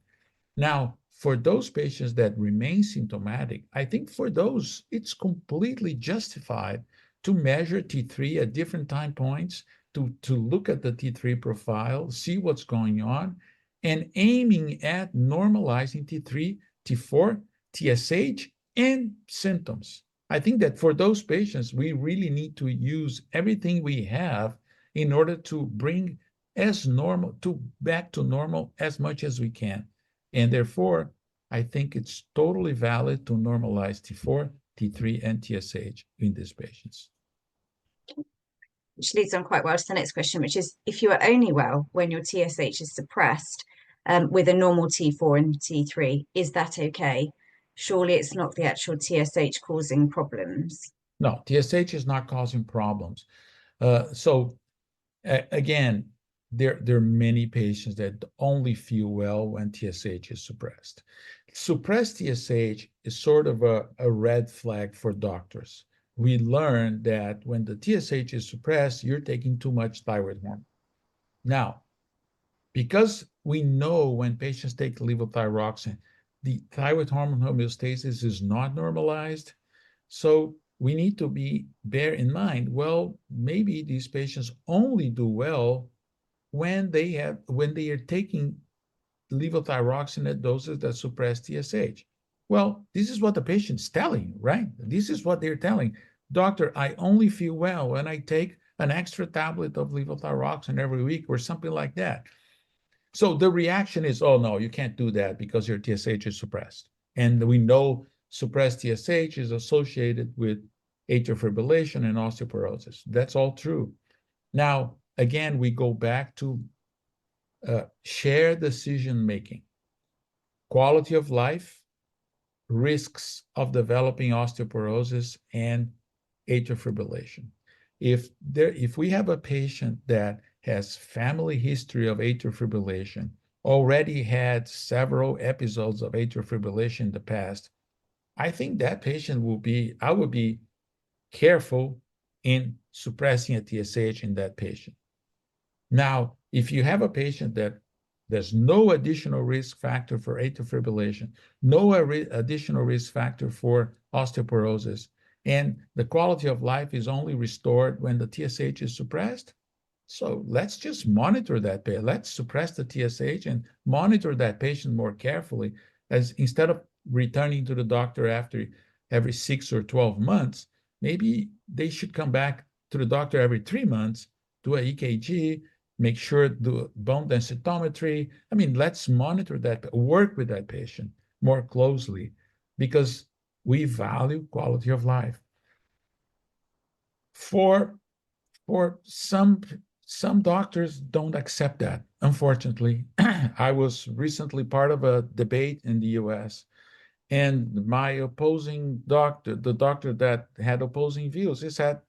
Now, for those patients that remain symptomatic, I think for those, it's completely justified to measure T3 at different time points, to look at the T3 profile, see what's going on, and aiming at normalizing T3, T4, TSH, and symptoms. I think that for those patients, we really need to use everything we have in order to bring back to normal as much as we can. And therefore, I think it's totally valid to normalize T4, T3, and TSH in these patients. Which leads on quite well to the next question, which is, if you are only well when your TSH is suppressed with a normal T4 and T3, is that okay? Surely it's not the actual TSH causing problems. No, TSH is not causing problems. Again, there are many patients that only feel well when TSH is suppressed. Suppressed TSH is sort of a red flag for doctors. We learned that when the TSH is suppressed, you're taking too much thyroid hormone. Now, because we know when patients take levothyroxine, the thyroid hormone homeostasis is not normalized. So we need to bear in mind, well, maybe these patients only do well when they are taking levothyroxine at doses that suppress TSH. Well, this is what the patient's telling, right? This is what they're telling. Doctor, I only feel well when I take an extra tablet of levothyroxine every week or something like that. So the reaction is, oh, no, you can't do that because your TSH is suppressed. And we know suppressed TSH is associated with atrial fibrillation and osteoporosis. That's all true. Now, again, we go back to shared decision-making, quality of life, risks of developing osteoporosis, and atrial fibrillation. If we have a patient that has family history of atrial fibrillation, already had several episodes of atrial fibrillation in the past, I think that patient I would be careful in suppressing a TSH in that patient. Now, if you have a patient that there's no additional risk factor for atrial fibrillation, no additional risk factor for osteoporosis, and the quality of life is only restored when the TSH is suppressed, so let's just monitor that patient. Let's suppress the TSH and monitor that patient more carefully, as instead of returning to the doctor after every 6 or 12 months, maybe they should come back to the doctor every 3 months, do an EKG, make sure do bone densitometry. I mean, let's monitor that, work with that patient more closely, because we value quality of life. For some doctors don't accept that, unfortunately. I was recently part of a debate in the US, and my opposing doctor, the doctor that had opposing views, he said,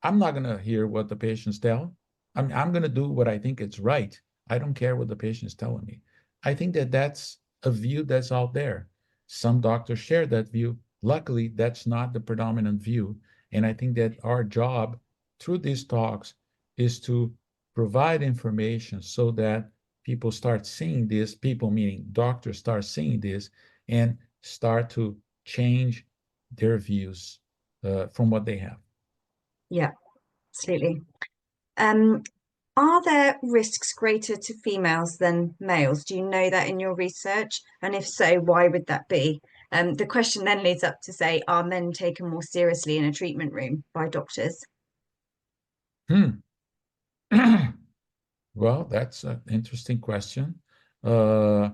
I'm not going to hear what the patients tell. I'm going to do what I think is right. I don't care what the patient's telling me. I think that that's a view that's out there. Some doctors share that view. Luckily, that's not the predominant view. And I think that our job through these talks is to provide information so that people start seeing this, people meaning doctors start seeing this and start to change their views from what they have. Yeah, absolutely. Are there risks greater to females than males? Do you know that in your research? And if so, why would that be? The question then leads up to say, are men taken more seriously in a treatment room by doctors? Hmm. Well, that's an interesting question. Uh,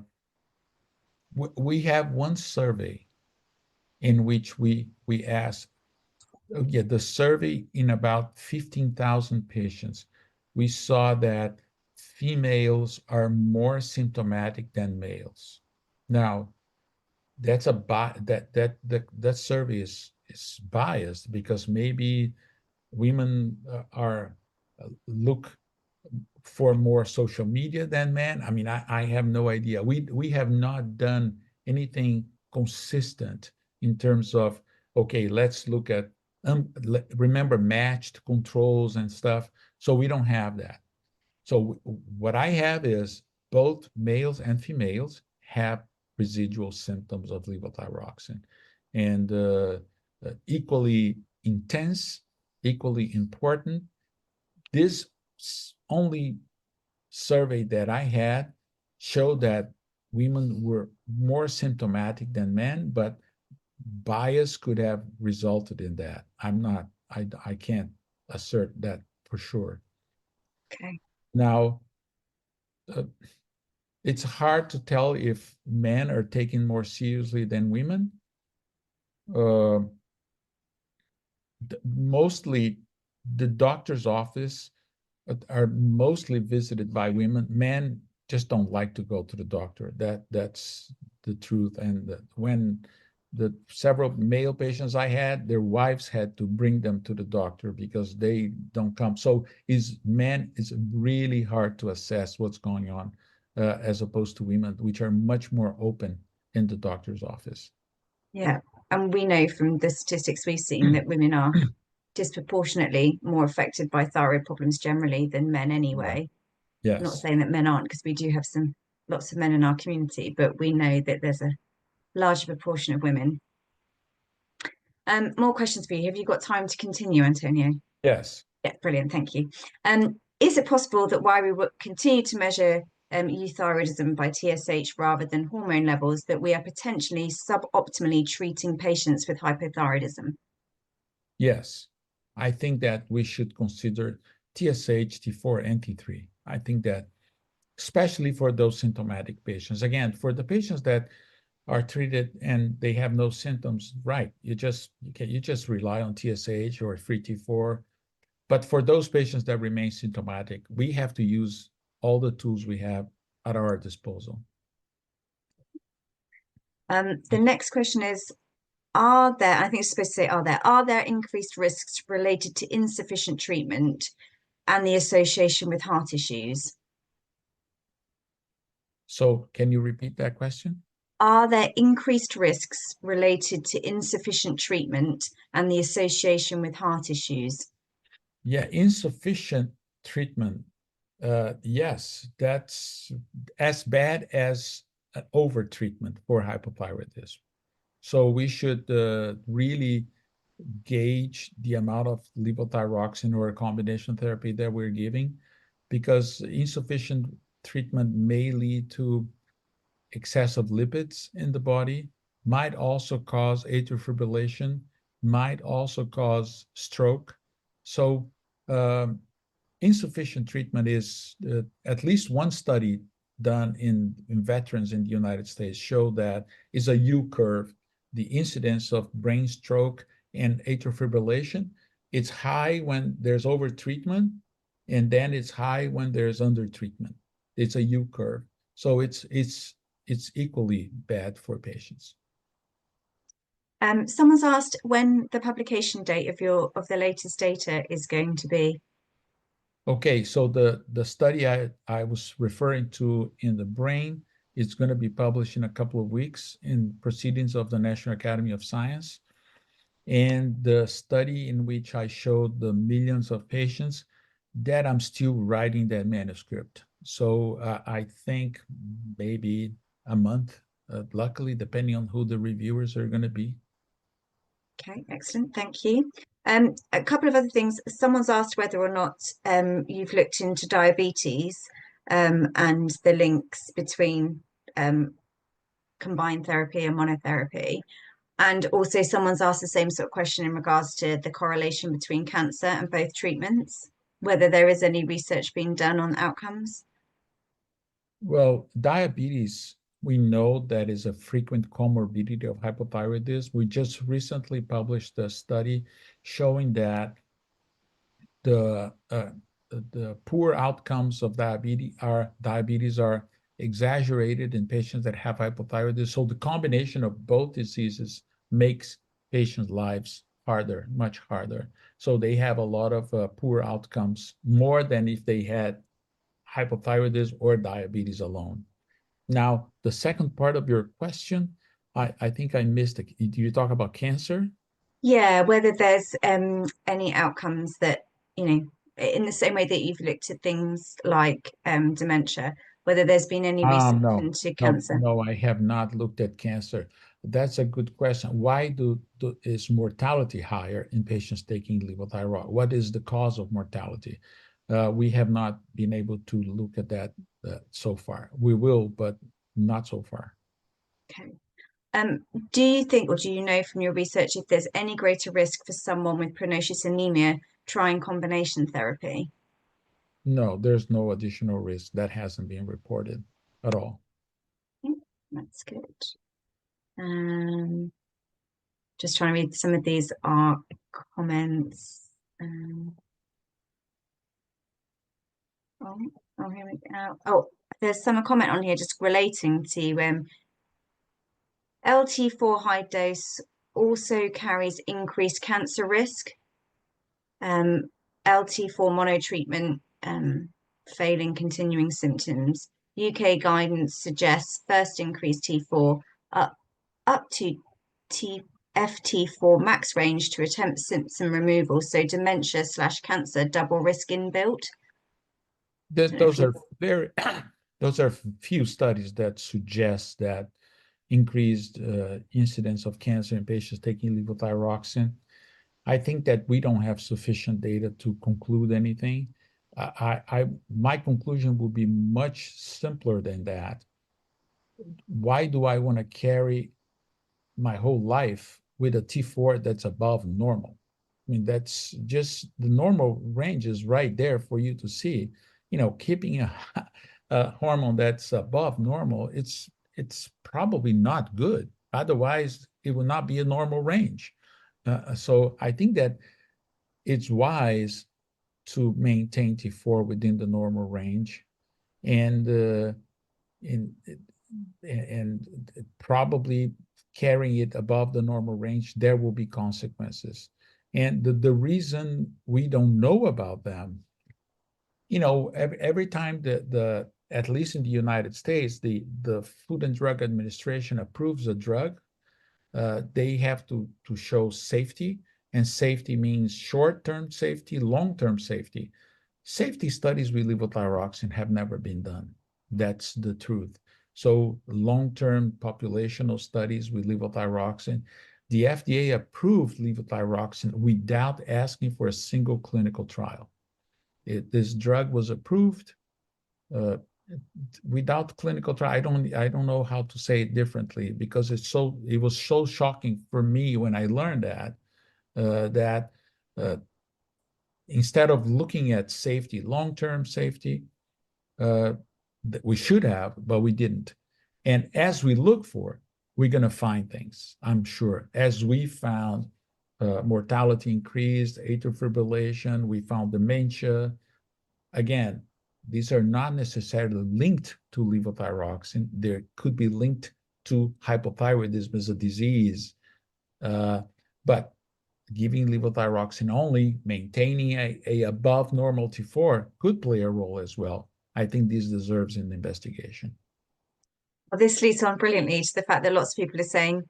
we have one survey in which we asked, yeah, the survey in about 15,000 patients, we saw that females are more symptomatic than males. Now, that's a that survey is biased because maybe women are look for more social media than men. I mean, I have no idea. We have not done anything consistent in terms of, okay, let's look at remember matched controls and stuff. So we don't have that. So what I have is both males and females have residual symptoms of levothyroxine, and equally intense, equally important. This only survey that I had showed that women were more symptomatic than men, but bias could have resulted in that. I can't assert that for sure. Okay. Now, uh, it's hard to tell if men are taken more seriously than women. Uh, Mostly, the doctor's office are mostly visited by women. Men just don't like to go to the doctor. That's the truth. And when the several male patients I had, their wives had to bring them to the doctor because they don't come. So it's really hard to assess what's going on as opposed to women, which are much more open in the doctor's office. Yeah. And we know from the statistics we've seen that women are disproportionately more affected by thyroid problems generally than men Yeah. anyway. Not Yes. saying that men aren't, because we do have lots of men in our community, but we know that there's a larger proportion of women. More questions for you. Have you got time to continue, Antonio? Yes. Yeah, brilliant. Thank you. Is it possible that while we would continue to measure euthyroidism by TSH rather than hormone levels, that we are potentially suboptimally treating patients with hypothyroidism? Yes, I think that we should consider TSH, T4, and T3. I think that especially for those symptomatic patients. Again, for the patients that are treated and they have no symptoms, right? You just rely on TSH or free T4. But for those patients that remain symptomatic, we have to use all the tools we have at our disposal. The next question is, are there, I think it's supposed to say, are there increased risks related to insufficient treatment and the association with heart issues? So can you repeat that question? Are there increased risks related to insufficient treatment and the association with heart issues? Yeah, insufficient treatment. Yes, that's as bad as over treatment for hypothyroidism. So we should really gauge the amount of levothyroxine or combination therapy that we're giving, because insufficient treatment may lead to excessive lipids in the body, might also cause atrial fibrillation, might also cause stroke. So um, insufficient treatment is at least one study done in veterans in the United States show that is a U curve. The incidence of brain stroke and atrial fibrillation, it's high when there's over treatment, and then it's high when there's under treatment. It's a U curve. So it's equally bad for patients. Someone's asked when the publication date of the latest data is going to be. Okay, so the study I was referring to in the brain is going to be published in a couple of weeks in Proceedings of the National Academy of Science. And the study in which I showed the millions of patients, that I'm still writing that manuscript. So I think maybe a month, luckily, depending on who the reviewers are going to be. Okay, excellent. Thank you. A couple of other things. Someone's asked whether or not you've looked into diabetes and the links between um, combined therapy and monotherapy. And also, someone's asked the same sort of question in regards to the correlation between cancer and both treatments, whether there is any research being done on outcomes. Well, diabetes, we know that is a frequent comorbidity of hypothyroidism. We just recently published a study showing that the uh, the poor outcomes of diabetes are exaggerated in patients that have hypothyroidism. So the combination of both diseases makes patients' lives harder, much harder. So they have a lot of poor outcomes, more than if they had hypothyroidism or diabetes alone. Now, the second part of your question, I think I missed it. Do you talk about cancer? Yeah, whether there's any outcomes that, in the same way that you've looked at things like dementia, whether there's been any research No, into no, cancer. no, I have not looked at cancer. That's a good question. Why is mortality higher in patients taking levothyroxine? What is the cause of mortality? We have not been able to look at that so far. We will, but not so far. Okay. Do you think, or do you know from your research, if there's any greater risk for someone with pernicious anemia trying combination therapy? No, there's no additional risk. That hasn't been reported at all. Okay, that's good. Um, just trying to read some of these are comments. Oh, oh, here we go. Oh, there's some comment on here just relating to LT4 high dose also carries increased cancer risk. LT4 monotreatment failing continuing symptoms. UK guidance suggests first increase T4 up to FT4 max range to attempt symptom removal. So dementia slash cancer double risk inbuilt. Those are very, those are few studies that suggest that increased incidence of cancer in patients taking levothyroxine. I think that we don't have sufficient data to conclude anything. My conclusion will be much simpler than that. Why do I want to carry my whole life with a T4 that's above normal? I mean, that's just the normal range is right there for you to see. Keeping a hormone that's above normal, it's probably not good. Otherwise, it would not be a normal range. So I think that it's wise to maintain T4 within the normal range, and in and probably carrying it above the normal range, there will be consequences. And the reason we don't know about them, every time at least in the United States, the Food and Drug Administration approves a drug, they have to show safety, and safety means short-term safety, long-term safety. Safety studies with levothyroxine have never been done. That's the truth. So long-term populational studies with levothyroxine, the FDA approved levothyroxine without asking for a single clinical trial. This drug was approved uh, without clinical trial. I don't know how to say it differently, because it was so shocking for me when I learned that uh, instead of looking at safety, long-term safety, uh, we should have, but we didn't. And as we look for, we're going to find things, I'm sure. As we found mortality increased, atrial fibrillation, we found dementia. Again, these are not necessarily linked to levothyroxine. They could be linked to hypothyroidism as a disease. But giving levothyroxine only, maintaining a above normal T4 could play a role as well. I think this deserves an investigation. Well, this leads on brilliantly to the fact that lots of people are saying,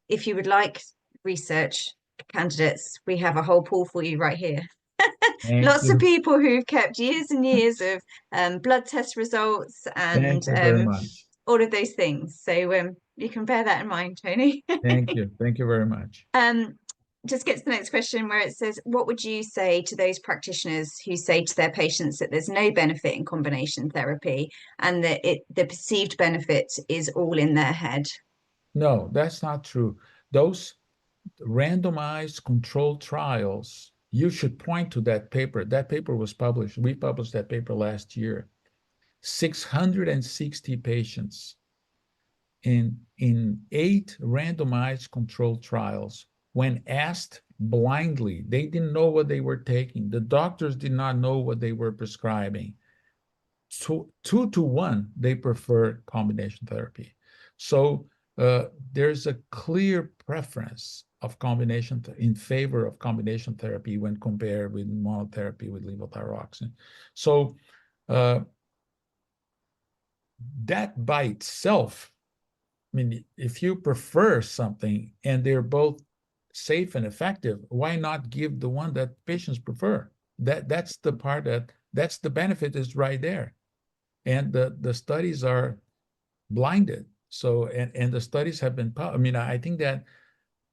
if you would like research candidates, we have a whole pool for you right here. Thank Lots of you. people who've kept years and years of blood test results and Thank you very much. all of those things. So you can bear that in mind, Tony. Thank you. Thank you very much. Um, just get to the next question where it says, what would you say to those practitioners who say to their patients that there's no benefit in combination therapy and that the perceived benefit is all in their head? No, that's not true. Those randomized controlled trials, you should point to that paper. That paper was published. We published that paper last year. 660 patients in 8 randomized controlled trials, when asked blindly, they didn't know what they were taking. The doctors did not know what they were prescribing. 2 to 1, they prefer combination therapy. So there's a clear preference of combination in favor of combination therapy when compared with monotherapy with levothyroxine. So that by itself, I mean, if you prefer something and they're both safe and effective, why not give the one that patients prefer? That's the part that's the benefit is right there. And the studies are blinded. So, and the studies have been, I mean, I think that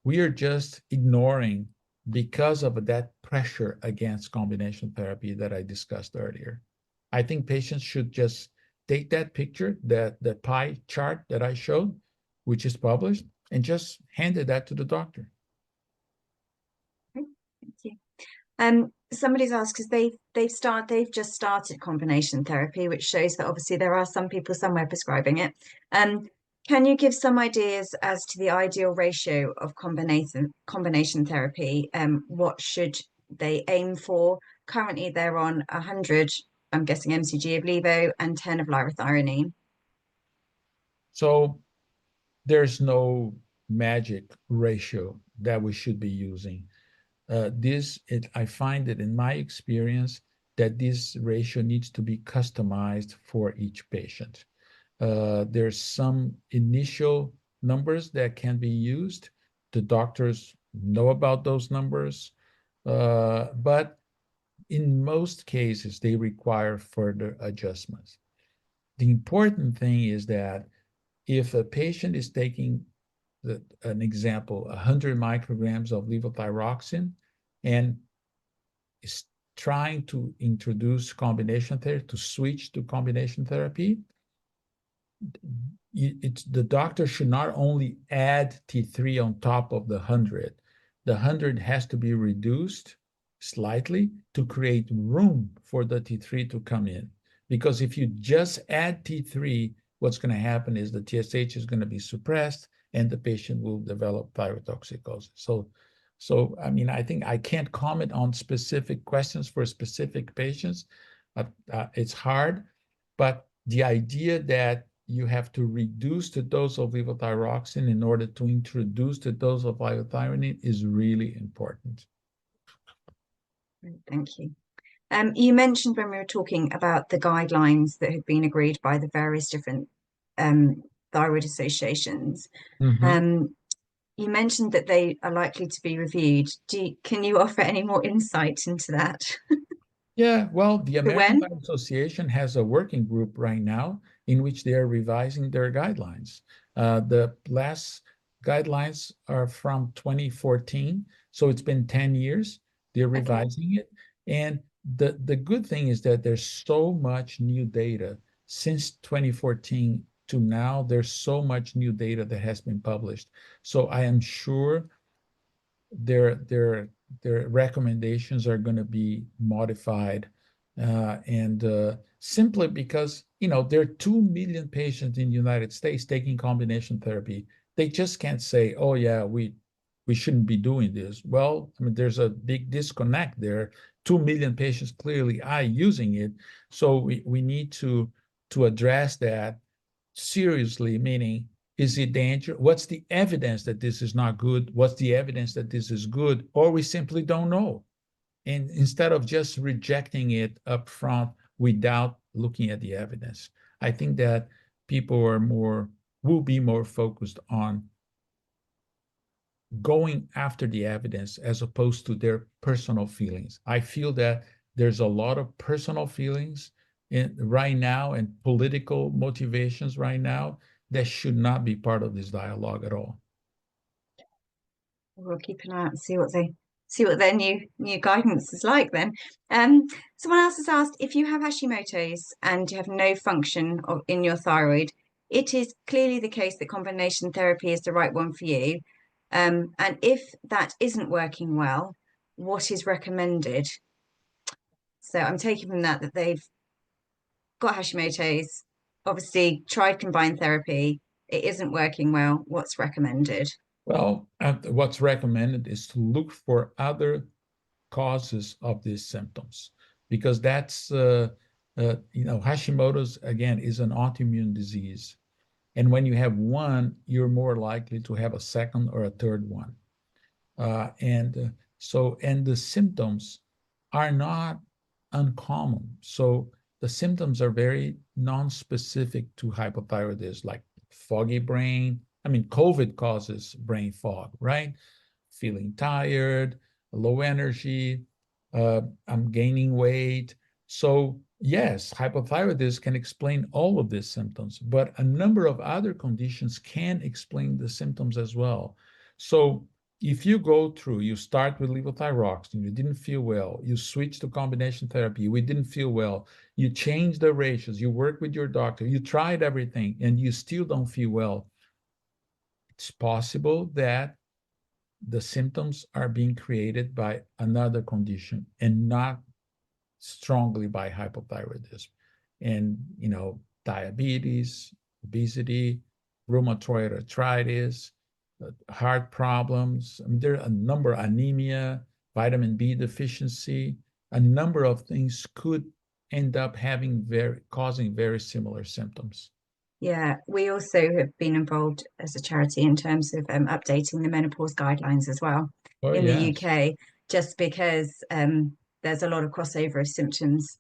we are just ignoring because of that pressure against combination therapy that I discussed earlier. I think patients should just take that picture, that pie chart that I showed, which is published, and just handed that to the doctor. Thank you. Somebody's asked because they've just started combination therapy, which shows that obviously there are some people somewhere prescribing it. Can you give some ideas as to the ideal ratio of combination therapy? What should they aim for? Currently, they're on 100, I'm guessing mcg of levo and 10 of lirathioronine. So there's no magic ratio that we should be using. I find it in my experience that this ratio needs to be customized for each patient. There's some initial numbers that can be used. The doctors know about those numbers, but in most cases, they require further adjustments. The important thing is that if a patient is taking an example, 100 micrograms of levothyroxine, and is trying to introduce combination therapy, to switch to combination therapy, the doctor should not only add T3 on top of the 100. The 100 has to be reduced slightly to create room for the T3 to come in. Because if you just add T3, what's going to happen is the TSH is going to be suppressed and the patient will develop thyrotoxicosis. So I mean, I think I can't comment on specific questions for specific patients. It's hard, but the idea that you have to reduce the dose of levothyroxine in order to introduce the dose of liothyronine is really important. Thank you. You mentioned when we were talking about the guidelines that had been agreed by the various different thyroid associations. Mm-hmm. You mentioned that they are likely to be reviewed. Can you offer any more insight into that? Yeah, well, the American When? Thyroid Association has a working group right now in which they are revising their guidelines. The last guidelines are from 2014, so it's been 10 years. They're revising it. And the good thing is that there's so much new data since 2014 to now. There's so much new data that has been published. So I am sure their recommendations are going to be modified, and simply because there are 2 million patients in the United States taking combination therapy. They just can't say, oh yeah, we shouldn't be doing this. Well, I mean, there's a big disconnect there. 2 million patients clearly are using it, so we need to address that seriously, meaning, is it dangerous? What's the evidence that this is not good? What's the evidence that this is good? Or we simply don't know. And instead of just rejecting it up front without looking at the evidence, I think that people will be more focused on going after the evidence as opposed to their personal feelings. I feel that there's a lot of personal feelings right now and political motivations right now that should not be part of this dialogue at all. We'll keep an eye out and see what their new guidance is like then. Um, Someone else has asked if you have Hashimoto's and you have no function in your thyroid, it is clearly the case that combination therapy is the right one for you. And if that isn't working well, what is recommended? So I'm taking from that they've got Hashimoto's, obviously tried combined therapy, it isn't working well. What's recommended? Well, what's recommended is to look for other causes of these symptoms, because that's, Hashimoto's, again, is an autoimmune disease. And when you have one, you're more likely to have a second or a third one. And the symptoms are not uncommon. So the symptoms are very non-specific to hypothyroidism, like foggy brain. I mean, COVID causes brain fog, right? Feeling tired, low energy, I'm gaining weight. So yes, hypothyroidism can explain all of these symptoms, but a number of other conditions can explain the symptoms as well. So if you go through, you start with levothyroxine, you didn't feel well, you switch to combination therapy, we didn't feel well, you change the ratios, you work with your doctor, you tried everything, and you still don't feel well, it's possible that the symptoms are being created by another condition and not strongly by hypothyroidism. And, diabetes, obesity, rheumatoid arthritis, heart problems. I mean, there are a number, anemia, vitamin B deficiency, a number of things could end up causing very similar symptoms. Yeah, we also have been involved as a charity in terms of updating the menopause guidelines as well Oh, in the yes. UK, just because there's a lot of crossover of symptoms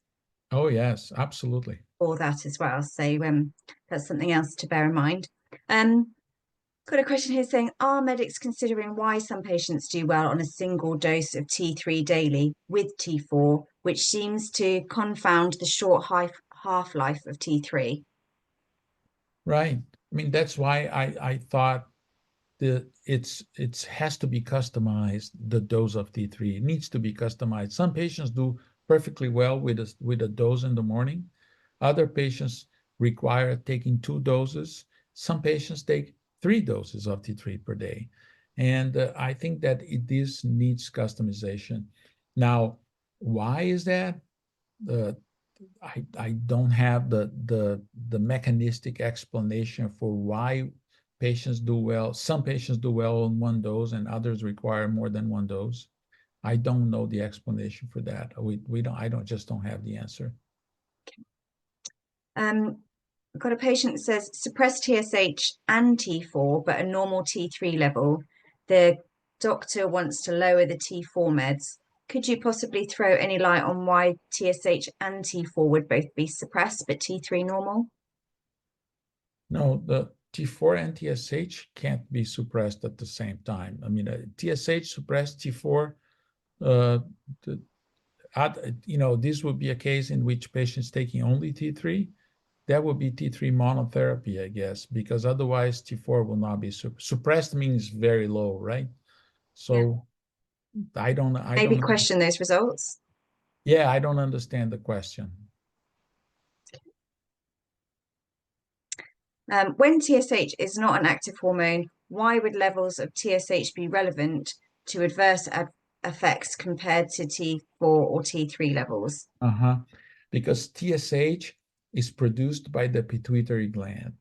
Oh, yes, absolutely. for that as well. So that's something else to bear in mind. Um, Got a question here saying, are medics considering why some patients do well on a single dose of T3 daily with T4, which seems to confound the short half-life of T3? Right. I mean, that's why I thought it has to be customized, the dose of T3. It needs to be customized. Some patients do perfectly well with a dose in the morning. Other patients require taking 2 doses. Some patients take 3 doses of T3 per day. And I think that this needs customization. Now, why is that? Uh, I don't have the mechanistic explanation for why patients do well. Some patients do well on one dose and others require more than one dose. I don't know the explanation for that. We don't, I don't just don't have the answer. I've got a patient that says suppressed TSH and T4, but a normal T3 level. The doctor wants to lower the T4 meds. Could you possibly throw any light on why TSH and T4 would both be suppressed, but T3 normal? No, the T4 and TSH can't be suppressed at the same time. I mean, TSH suppressed T4, uh, the, this would be a case in which patients taking only T3, that would be T3 monotherapy, I guess, because otherwise T4 will not be suppressed means very low, right? Yeah. So I don't, Maybe question those results. yeah, I don't understand the question. When TSH is not an active hormone, why would levels of TSH be relevant to adverse effects compared to T4 or T3 levels? Uh-huh. Because TSH is produced by the pituitary gland.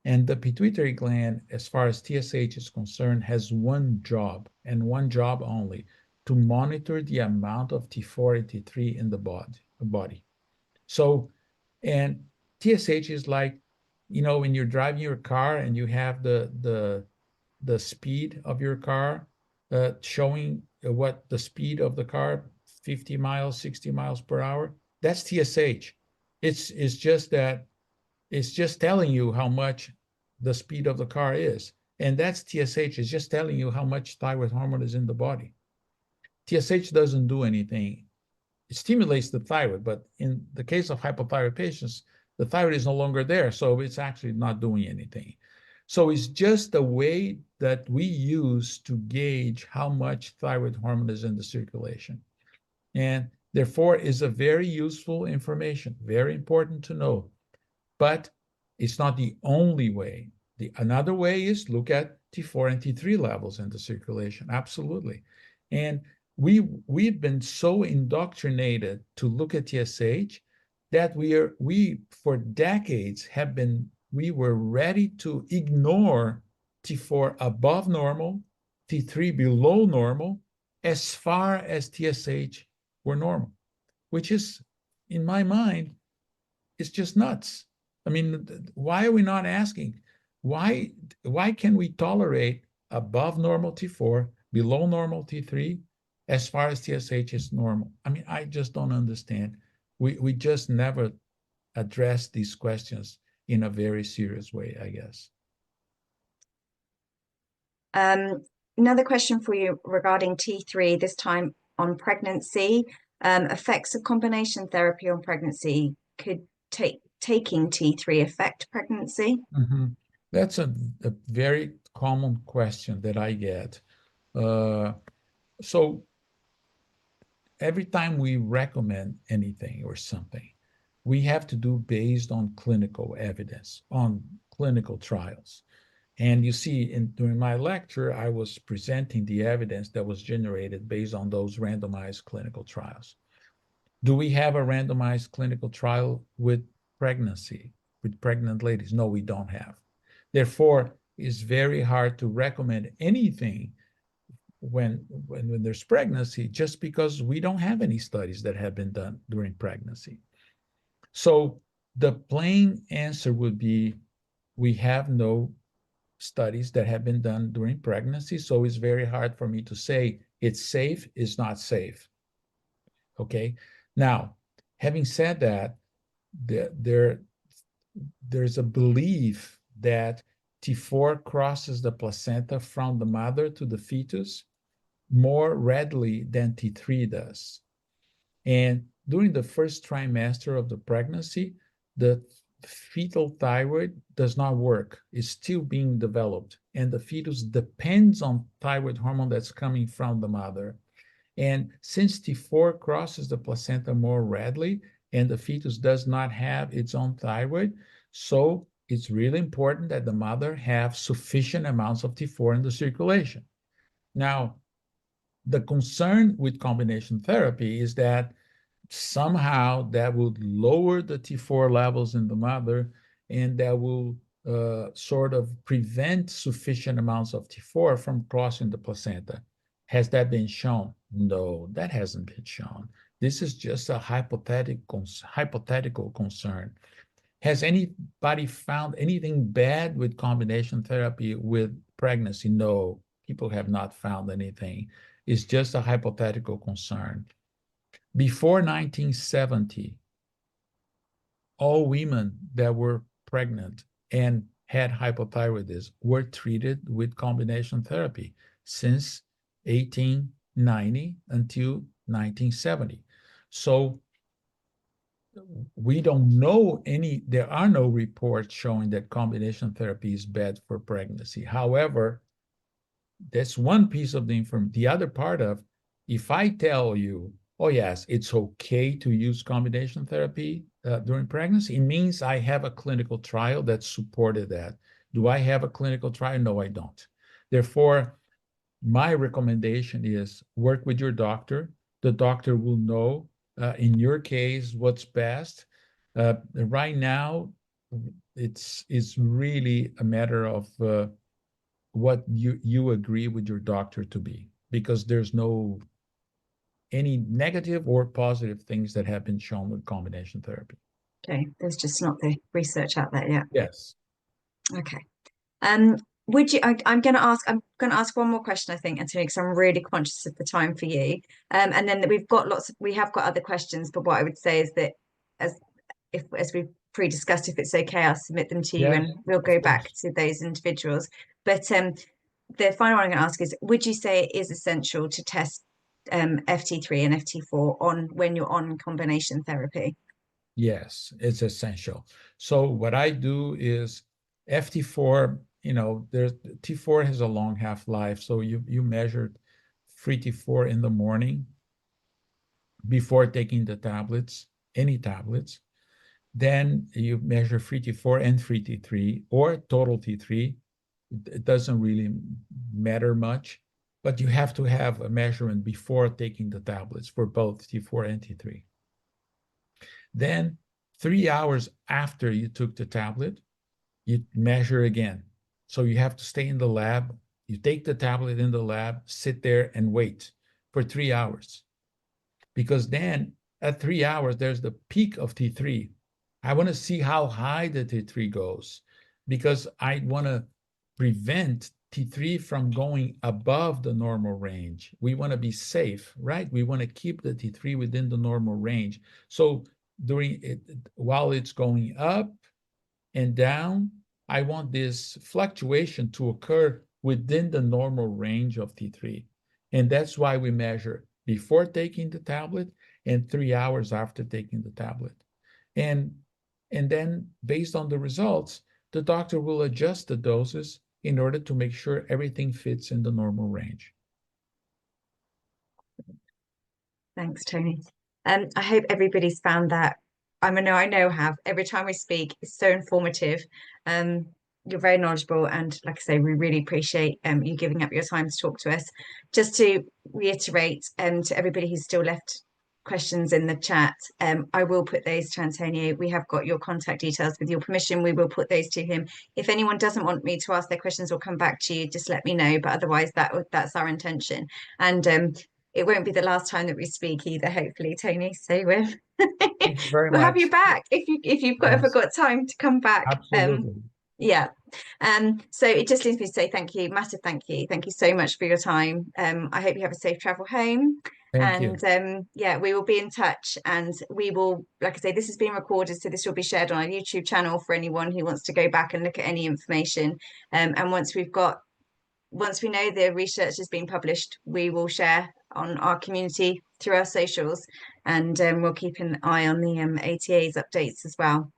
And the pituitary gland, as far as TSH is concerned, has one job and one job only, to monitor the amount of T4 and T3 in the body. So, and TSH is like, when you're driving your car and you have the speed of your car showing what the speed of the car, 50 miles, 60 miles per hour, that's TSH. It's just that it's just telling you how much the speed of the car is. And that's TSH. It's just telling you how much thyroid hormone is in the body. TSH doesn't do anything. It stimulates the thyroid, but in the case of hypothyroid patients, the thyroid is no longer there, so it's actually not doing anything. So it's just a way that we use to gauge how much thyroid hormone is in the circulation. And therefore is a very useful information, very important to know. But it's not the only way. Another way is look at T4 and T3 levels in the circulation. Absolutely. And we've been so indoctrinated to look at TSH that we for decades we were ready to ignore T4 above normal, T3 below normal, as far as TSH were normal, which is, in my mind, it's just nuts. I mean, why are we not asking? Why can we tolerate above normal T4, below normal T3, as far as TSH is normal? I mean, I just don't understand. We just never address these questions in a very serious way, I guess. Another question for you regarding T3, this time on pregnancy. Effects of combination therapy on pregnancy. Could taking T3 affect pregnancy? Mm-hmm. That's a very common question that I get. So every time we recommend anything or something, we have to do based on clinical evidence, on clinical trials. And you see, during my lecture, I was presenting the evidence that was generated based on those randomized clinical trials. Do we have a randomized clinical trial with pregnancy, with pregnant ladies? No, we don't have. Therefore, it's very hard to recommend anything when there's pregnancy, just because we don't have any studies that have been done during pregnancy. So the plain answer would be, we have no studies that have been done during pregnancy, so it's very hard for me to say it's safe, it's not safe. Okay. Now, having said that, there's a belief that T4 crosses the placenta from the mother to the fetus more readily than T3 does. And during the first trimester of the pregnancy, the fetal thyroid does not work. It's still being developed. And the fetus depends on thyroid hormone that's coming from the mother. And since T4 crosses the placenta more readily, and the fetus does not have its own thyroid, so it's really important that the mother have sufficient amounts of T4 in the circulation. Now, the concern with combination therapy is that somehow that would lower the T4 levels in the mother, and that will sort of prevent sufficient amounts of T4 from crossing the placenta. Has that been shown? No, that hasn't been shown. This is just a hypothetical concern. Has anybody found anything bad with combination therapy with pregnancy? No, people have not found anything. It's just a hypothetical concern. Before 1970, all women that were pregnant and had hypothyroidism were treated with combination therapy since 1890 until 1970. So we don't know there are no reports showing that combination therapy is bad for pregnancy. However, that's one piece of the information. The other part of, if I tell you, oh yes, it's okay to use combination therapy during pregnancy, it means I have a clinical trial that supported that. Do I have a clinical trial? No, I don't. Therefore, my recommendation is work with your doctor. The doctor will know, in your case, what's best. Right now, it's really a matter of what you agree with your doctor to be, because there's no any negative or positive things that have been shown with combination therapy. Okay, there's just not the research out there yet. Yes. Okay. Would you? I'm going to ask one more question, I think, Antonio, because I'm really conscious of the time for you. And then we have got other questions, but what I would say is that as we've pre-discussed, if it's okay, I'll submit them to you, Yes, and we'll go back to those individuals. But the final one I'm going to ask is, would you say it is essential to test FT3 and FT4 when you're on combination therapy? Yes, it's essential. So what I do is FT4 there's T4 has a long half-life, so you measured free T4 in the morning before taking the tablets, any tablets. Then you measure free T4 and free T3 or total T3. It doesn't really matter much, but you have to have a measurement before taking the tablets for both T4 and T3. Then 3 hours after you took the tablet, you measure again. So you have to stay in the lab. You take the tablet in the lab, sit there and wait for 3 hours. Because then at 3 hours, there's the peak of T3. I want to see how high the T3 goes because I want to prevent T3 from going above the normal range. We want to be safe, right? We want to keep the T3 within the normal range. So while it's going up and down, I want this fluctuation to occur within the normal range of T3. And that's why we measure before taking the tablet and 3 hours after taking the tablet. And then based on the results, the doctor will adjust the doses in order to make sure everything fits in the normal range. Thanks, Tony. I hope everybody's found that. I know I have. Every time we speak, it's so informative. You're very knowledgeable, and like I say, we really appreciate you giving up your time to talk to us. Just to reiterate, to everybody who's still left questions in the chat, I will put those to Antonio. We have got your contact details. With your permission, we will put those to him. If anyone doesn't want me to ask their questions or come back to you, just let me know. But otherwise, that's our intention. And it won't be the last time that we speak either, hopefully, Tony. So Thank you very we'll have you much. back if you've ever Yes, got time to come back. absolutely. Yeah. So it just leaves me to say thank you, massive thank you. Thank you so much for your time. I hope you have a safe travel home. Thank you. And yeah, we will be in touch, and we will, like I say, this is being recorded, so this will be shared on our YouTube channel for anyone who wants to go back and look at any information. And once we know the research has been published, we will share on our community through our socials, and we'll keep an eye on the ATA's updates as well.